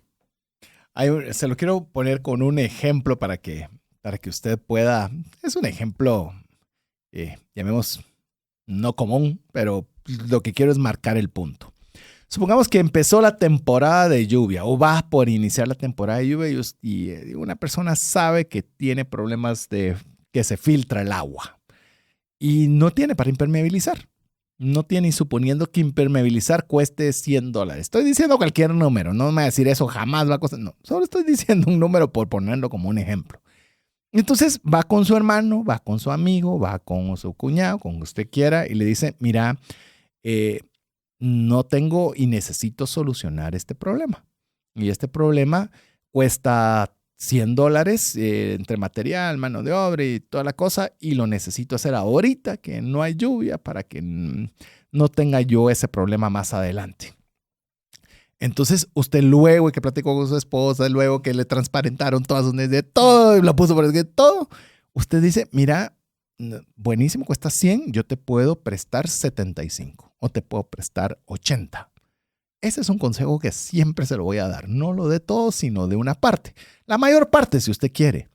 Se lo quiero poner con un ejemplo para que usted pueda, es un ejemplo, llamemos no común, pero lo que quiero es marcar el punto. Supongamos que empezó la temporada de lluvia o va por iniciar la temporada de lluvia y una persona sabe que tiene problemas de que se filtra el agua y no tiene para impermeabilizar. No tiene, y suponiendo que impermeabilizar cueste $100. Estoy diciendo cualquier número, no me voy a decir eso, jamás va a costar. No, solo estoy diciendo un número por ponerlo como un ejemplo. Entonces va con su hermano, va con su amigo, va con su cuñado, con usted quiera y le dice, mira, no tengo y necesito solucionar este problema. Y este problema cuesta $100 entre material, mano de obra y toda la cosa y lo necesito hacer ahorita que no hay lluvia para que no tenga yo ese problema más adelante. Entonces usted luego que platicó con su esposa, luego que le transparentaron todas sus necesidades, todo y lo puso por escrito, todo, usted dice, mira, buenísimo, cuesta 100, yo te puedo prestar 75 o te puedo prestar 80. Ese es un consejo que siempre se lo voy a dar. No lo de todo, sino de una parte. La mayor parte, si usted quiere.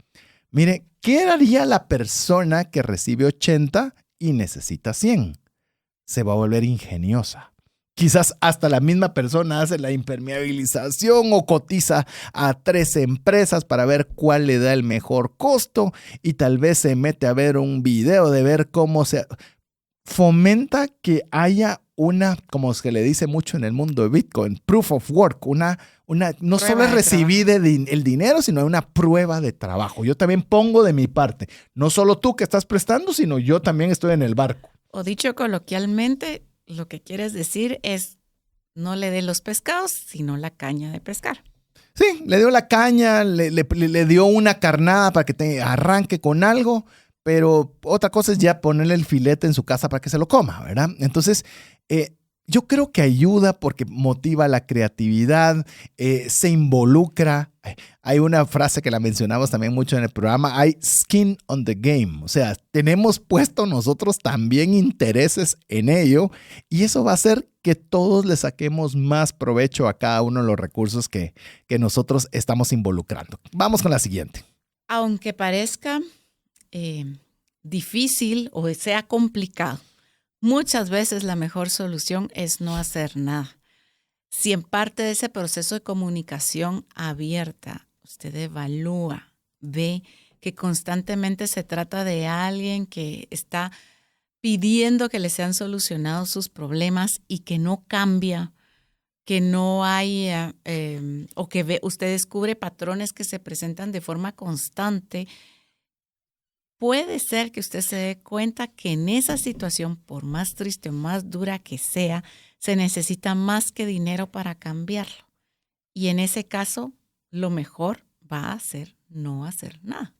Mire, ¿qué haría la persona que recibe 80 y necesita 100? Se va a volver ingeniosa. Quizás hasta la misma persona hace la impermeabilización o cotiza a 3 empresas para ver cuál le da el mejor costo y tal vez se mete a ver un video de ver cómo se fomenta que haya una, como se le dice mucho en el mundo de Bitcoin, proof of work, no prueba solo es recibir el dinero, sino una prueba de trabajo. Yo también pongo de mi parte, no solo tú que estás prestando, sino yo también estoy en el barco. O dicho coloquialmente, lo que quieres decir es no le dé los pescados, sino la caña de pescar. Sí, le dio la caña, le dio una carnada para que te arranque con algo, pero otra cosa es ya ponerle el filete en su casa para que se lo coma, ¿verdad? Entonces, yo creo que ayuda porque motiva la creatividad, se involucra. Hay una frase que la mencionamos también mucho en el programa, hay skin on the game. O sea, tenemos puesto nosotros también intereses en ello y eso va a hacer que todos le saquemos más provecho a cada uno de los recursos que nosotros estamos involucrando. Vamos con la siguiente. Aunque parezca difícil o sea complicado, muchas veces la mejor solución es no hacer nada. Si en parte de ese proceso de comunicación abierta usted evalúa, ve que constantemente se trata de alguien que está pidiendo que le sean solucionados sus problemas y que no cambia, que no hay, o que usted descubre patrones que se presentan de forma constante, puede ser que usted se dé cuenta que en esa situación, por más triste o más dura que sea, se necesita más que dinero para cambiarlo. Y en ese caso, lo mejor va a ser no hacer nada.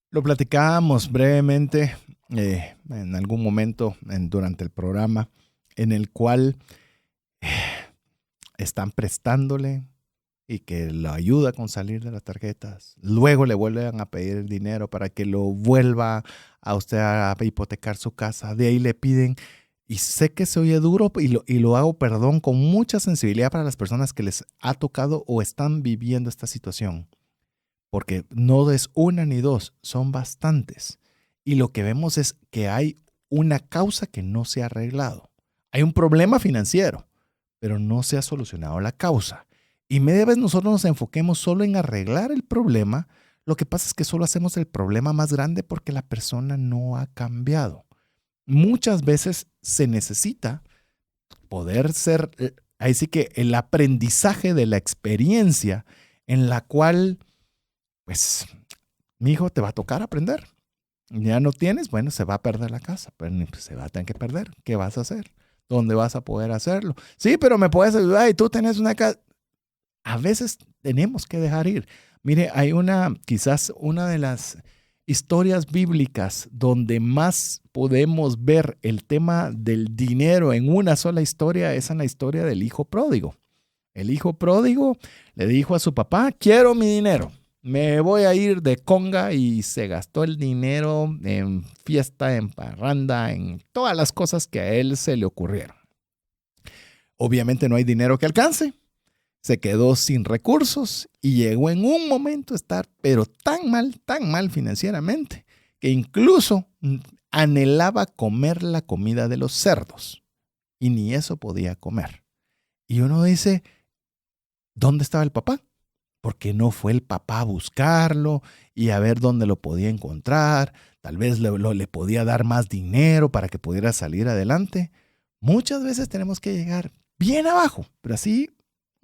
Lo platicábamos brevemente en algún momento durante el programa, en el cual están prestándole y que lo ayuda con salir de las tarjetas. Luego le vuelven a pedir el dinero para que lo vuelva a usted a hipotecar su casa. De ahí le piden, y sé que se oye duro y lo hago, perdón, con mucha sensibilidad para las personas que les ha tocado o están viviendo esta situación. Porque no es una ni dos, son bastantes. Y lo que vemos es que hay una causa que no se ha arreglado. Hay un problema financiero, pero no se ha solucionado la causa. Y media vez nosotros nos enfoquemos solo en arreglar el problema, lo que pasa es que solo hacemos el problema más grande porque la persona no ha cambiado. Muchas veces se necesita poder ser, ahí sí que el aprendizaje de la experiencia en la cual, pues, mi hijo, te va a tocar aprender. Ya no tienes, bueno, se va a perder la casa, pero se va a tener que perder. ¿Qué vas a hacer? ¿Dónde vas a poder hacerlo? Sí, pero me puedes ayudar y tú tenés una casa. A veces tenemos que dejar ir. Mire, hay quizás una de las historias bíblicas donde más podemos ver el tema del dinero en una sola historia es en la historia del hijo pródigo. El hijo pródigo le dijo a su papá, quiero mi dinero, me voy a ir de conga, y se gastó el dinero en fiesta, en parranda, en todas las cosas que a él se le ocurrieron. Obviamente no hay dinero que alcance. Se quedó sin recursos y llegó en un momento a estar, pero tan mal financieramente, que incluso anhelaba comer la comida de los cerdos y ni eso podía comer. Y uno dice, ¿dónde estaba el papá? Porque no fue el papá a buscarlo y a ver dónde lo podía encontrar. Tal vez le podía dar más dinero para que pudiera salir adelante. Muchas veces tenemos que llegar bien abajo, pero así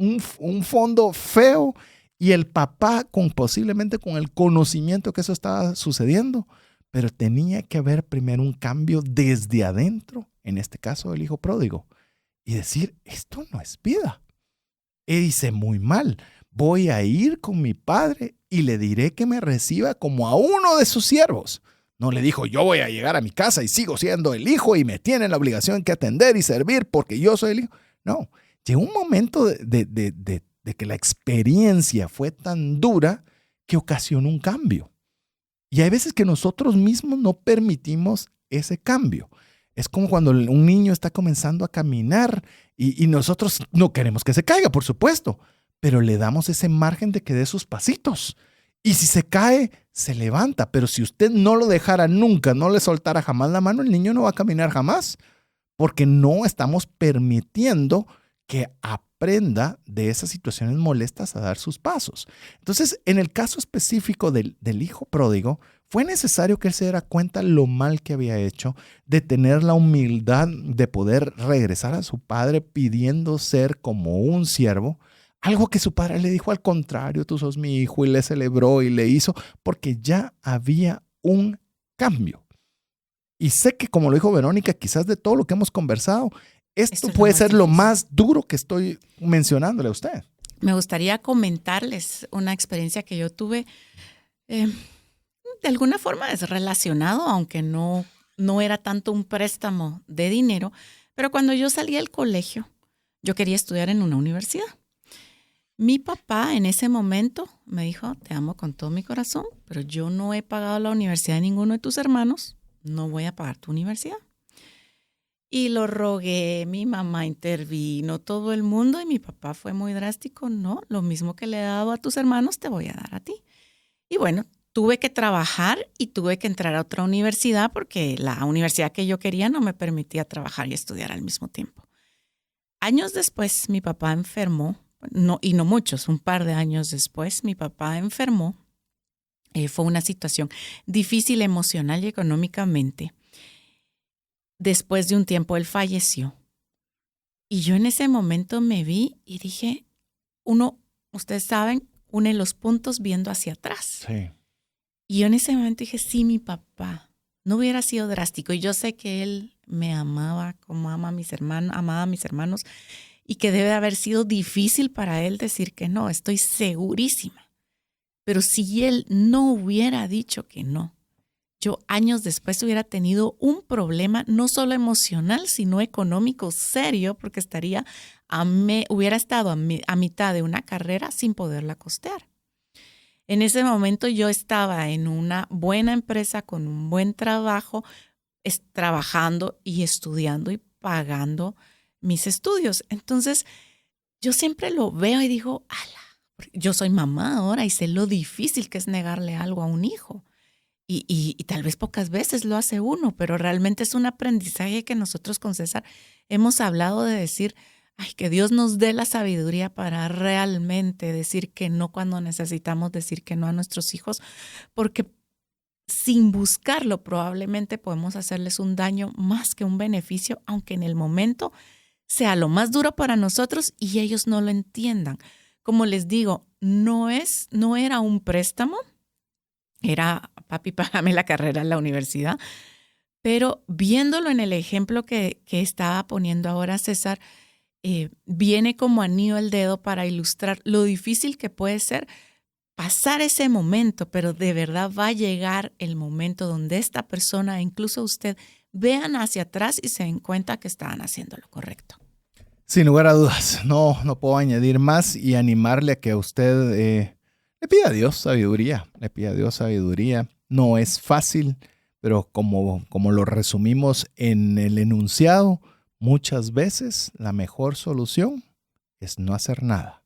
un fondo feo, y el papá posiblemente con el conocimiento que eso estaba sucediendo, pero tenía que haber primero un cambio desde adentro, en este caso el hijo pródigo, y decir, esto no es vida. Hice muy mal, voy a ir con mi padre y le diré que me reciba como a uno de sus siervos. No le dijo, yo voy a llegar a mi casa y sigo siendo el hijo y me tienen la obligación que atender y servir porque yo soy el hijo. No. Llegó un momento de que la experiencia fue tan dura que ocasionó un cambio. Y hay veces que nosotros mismos no permitimos ese cambio. Es como cuando un niño está comenzando a caminar y nosotros no queremos que se caiga, por supuesto, pero le damos ese margen de que dé sus pasitos. Y si se cae, se levanta. Pero si usted no lo dejara nunca, no le soltara jamás la mano, el niño no va a caminar jamás, porque no estamos permitiendo que aprenda de esas situaciones molestas a dar sus pasos. Entonces, en el caso específico del hijo pródigo, fue necesario que él se diera cuenta lo mal que había hecho, de tener la humildad de poder regresar a su padre pidiendo ser como un siervo, algo que su padre le dijo al contrario, tú sos mi hijo, y le celebró y le hizo, porque ya había un cambio. Y sé que, como lo dijo Verónica, quizás de todo lo que hemos conversado, esto puede ser lo más duro que estoy mencionándole a usted. Me gustaría comentarles una experiencia que yo tuve, de alguna forma es relacionado, aunque no era tanto un préstamo de dinero, Pero cuando yo salí del colegio, yo quería estudiar en una universidad. Mi papá en ese momento me dijo, te amo con todo mi corazón, pero yo no he pagado la universidad de ninguno de tus hermanos, no voy a pagar tu universidad. Y lo rogué, mi mamá intervino, todo el mundo, y mi papá fue muy drástico. No, lo mismo que le he dado a tus hermanos, te voy a dar a ti. Y bueno, tuve que trabajar y tuve que entrar a otra universidad porque la universidad que yo quería no me permitía trabajar y estudiar al mismo tiempo. Años después, mi papá enfermó, y no muchos, un par de años después, mi papá enfermó. Fue una situación difícil emocional y económicamente. Después de un tiempo él falleció. Y yo en ese momento me vi y dije, ustedes saben, une los puntos viendo hacia atrás. Sí. Y yo en ese momento dije, sí, mi papá no hubiera sido drástico. Y yo sé que él me amaba como amaba a mis hermanos, y que debe haber sido difícil para él decir que no, estoy segurísima. Pero si él no hubiera dicho que no, yo años después hubiera tenido un problema no solo emocional, sino económico serio, porque hubiera estado a mitad de una carrera sin poderla costear. En ese momento yo estaba en una buena empresa con un buen trabajo, trabajando y estudiando y pagando mis estudios. Entonces, yo siempre lo veo y digo, ala, yo soy mamá ahora y sé lo difícil que es negarle algo a un hijo. Y tal vez pocas veces lo hace uno, pero realmente es un aprendizaje que nosotros con César hemos hablado de decir, que Dios nos dé la sabiduría para realmente decir que no cuando necesitamos decir que no a nuestros hijos, porque sin buscarlo probablemente podemos hacerles un daño más que un beneficio, aunque en el momento sea lo más duro para nosotros y ellos no lo entiendan. Como les digo, no era un préstamo, era papi, págame la carrera en la universidad, pero viéndolo en el ejemplo que estaba poniendo ahora César, viene como anillo al dedo para ilustrar lo difícil que puede ser pasar ese momento, pero de verdad va a llegar el momento donde esta persona, incluso usted, vean hacia atrás y se den cuenta que estaban haciendo lo correcto. Sin lugar a dudas, no puedo añadir más y animarle a que usted le pida a Dios sabiduría, No es fácil, pero como lo resumimos en el enunciado, muchas veces la mejor solución es no hacer nada.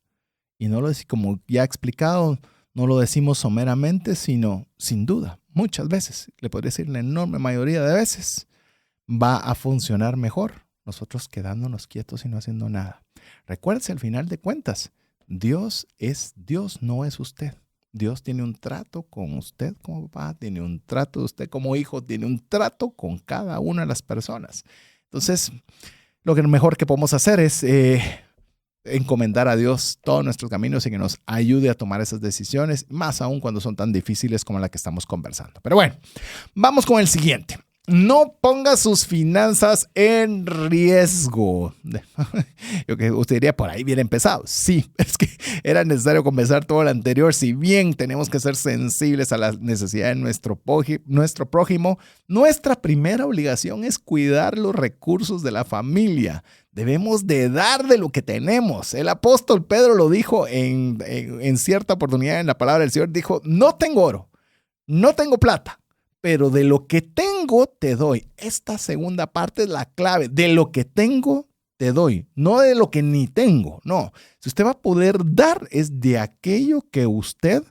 Y no lo decimos, como ya he explicado, no lo decimos someramente, sino sin duda, muchas veces, le podría decir la enorme mayoría de veces, va a funcionar mejor nosotros quedándonos quietos y no haciendo nada. Recuérdese, al final de cuentas, Dios es Dios, no es usted. Dios tiene un trato con usted como papá, tiene un trato de usted como hijo, tiene un trato con cada una de las personas. Entonces, lo mejor que podemos hacer es encomendar a Dios todos nuestros caminos y que nos ayude a tomar esas decisiones, más aún cuando son tan difíciles como la que estamos conversando. Pero bueno, vamos con el siguiente. No ponga sus finanzas en riesgo. Yo que usted diría, por ahí bien empezado. Sí, es que era necesario conversar todo lo anterior. Si bien tenemos que ser sensibles a las necesidades de nuestro prójimo, nuestra primera obligación es cuidar los recursos de la familia. Debemos de dar de lo que tenemos. El apóstol Pedro lo dijo en cierta oportunidad en la palabra del Señor. Dijo, no tengo oro, no tengo plata, pero de lo que tengo te doy. Esta segunda parte es la clave. De lo que tengo te doy, no de lo que ni tengo. No, si usted va a poder dar es de aquello que usted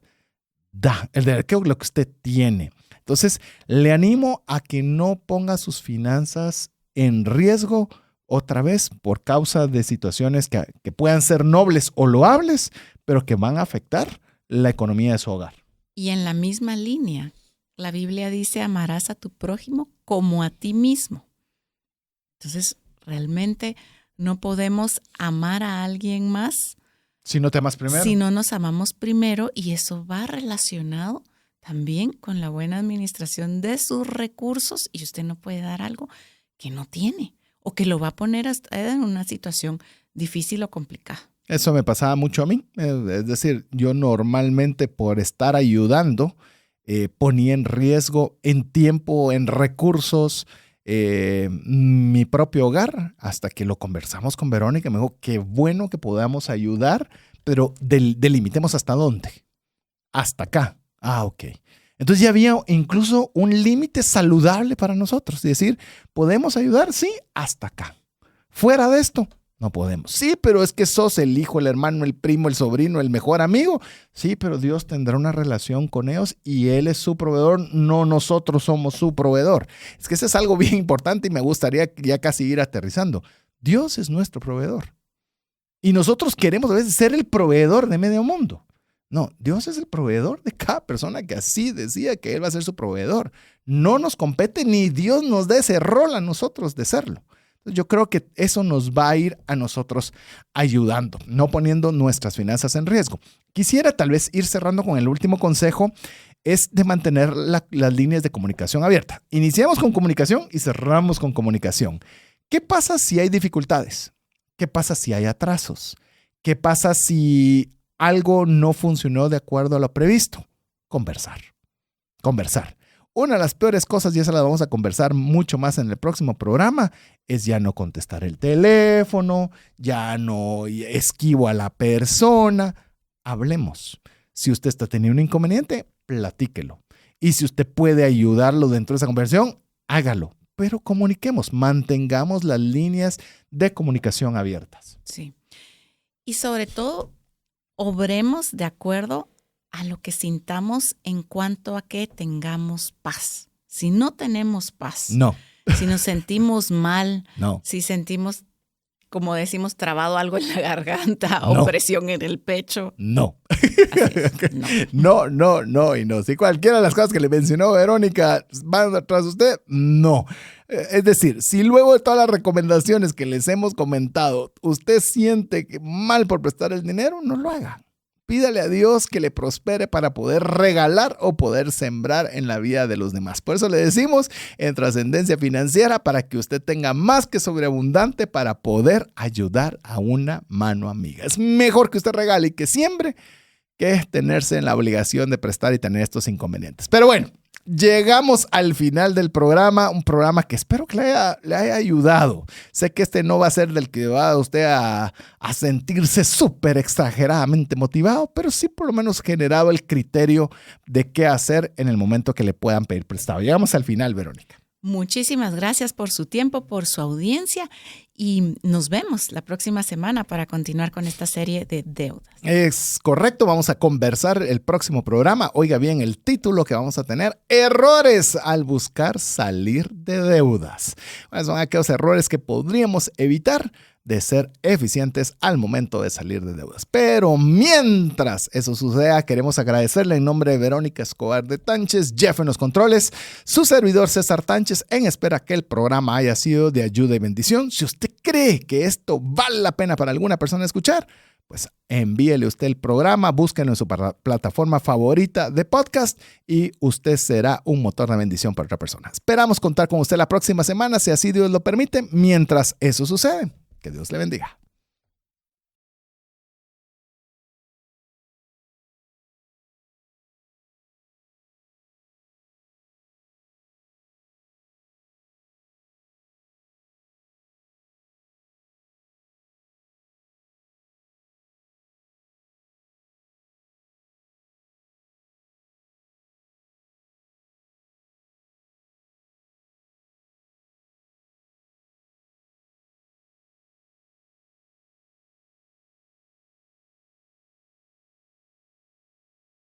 da, de aquello que usted tiene. Entonces, le animo a que no ponga sus finanzas en riesgo otra vez por causa de situaciones que puedan ser nobles o loables, pero que van a afectar la economía de su hogar. Y en la misma línea, la Biblia dice, amarás a tu prójimo como a ti mismo. Entonces, realmente no podemos amar a alguien más si no te amas primero. Si no nos amamos primero, y eso va relacionado también con la buena administración de sus recursos, y usted no puede dar algo que no tiene o que lo va a poner en una situación difícil o complicada. Eso me pasaba mucho a mí. Es decir, yo normalmente por estar ayudando, ponía en riesgo en tiempo, en recursos, mi propio hogar, hasta que lo conversamos con Verónica. Me dijo, qué bueno que podamos ayudar, pero delimitemos hasta dónde. Hasta acá. Ah, ok. Entonces ya había incluso un límite saludable para nosotros. Es decir, ¿podemos ayudar? Sí, hasta acá. Fuera de esto, no podemos. Sí, pero es que sos el hijo, el hermano, el primo, el sobrino, el mejor amigo. Sí, pero Dios tendrá una relación con ellos y Él es su proveedor, no nosotros somos su proveedor. Es que eso es algo bien importante y me gustaría ya casi ir aterrizando. Dios es nuestro proveedor. Y nosotros queremos a veces ser el proveedor de medio mundo. No, Dios es el proveedor de cada persona que así decía que Él va a ser su proveedor. No nos compete ni Dios nos da ese rol a nosotros de serlo. Entonces, yo creo que eso nos va a ir a nosotros ayudando, no poniendo nuestras finanzas en riesgo. Quisiera tal vez ir cerrando con el último consejo, es de mantener las líneas de comunicación abiertas. Iniciamos con comunicación y cerramos con comunicación. ¿Qué pasa si hay dificultades? ¿Qué pasa si hay atrasos? ¿Qué pasa si algo no funcionó de acuerdo a lo previsto? Conversar. Una de las peores cosas, y esa la vamos a conversar mucho más en el próximo programa, es ya no contestar el teléfono, ya no esquivo a la persona. Hablemos. Si usted está teniendo un inconveniente, platíquelo. Y si usted puede ayudarlo dentro de esa conversación, hágalo. Pero comuniquemos, mantengamos las líneas de comunicación abiertas. Sí. Y sobre todo, obremos de acuerdo a lo que sintamos en cuanto a que tengamos paz. Si no tenemos paz, no. Si nos sentimos mal, no. Si sentimos, como decimos, trabado algo en la garganta no. o presión en el pecho. No. No. No y no. Si cualquiera de las cosas que le mencionó Verónica van atrás de usted, no. Es decir, si luego de todas las recomendaciones que les hemos comentado, usted siente mal por prestar el dinero, no lo haga. Pídale a Dios que le prospere para poder regalar o poder sembrar en la vida de los demás. Por eso le decimos en Trascendencia Financiera, para que usted tenga más que sobreabundante para poder ayudar a una mano amiga. Es mejor que usted regale y que siembre que tenerse en la obligación de prestar y tener estos inconvenientes. Pero bueno, llegamos al final del programa, un programa que espero que le haya ayudado. Sé que este no va a ser del que va a usted a sentirse súper exageradamente motivado, pero sí por lo menos generado el criterio de qué hacer en el momento que le puedan pedir prestado. Llegamos al final, Verónica. Muchísimas gracias por su tiempo, por su audiencia y nos vemos la próxima semana para continuar con esta serie de deudas. Es correcto, vamos a conversar el próximo programa. Oiga bien el título que vamos a tener: errores al buscar salir de deudas. Bueno, son aquellos errores que podríamos evitar de ser eficientes al momento de salir de deudas. Pero mientras eso suceda, queremos agradecerle en nombre de Verónica Escobar de Tánchez, Jeff en los controles, su servidor César Tánchez, en espera que el programa haya sido de ayuda y bendición. Si usted cree que esto vale la pena para alguna persona escuchar, pues envíele usted el programa, búsquenlo en su plataforma favorita de podcast y usted será un motor de bendición para otra persona. Esperamos contar con usted la próxima semana, si así Dios lo permite, mientras eso sucede. Que Dios le bendiga.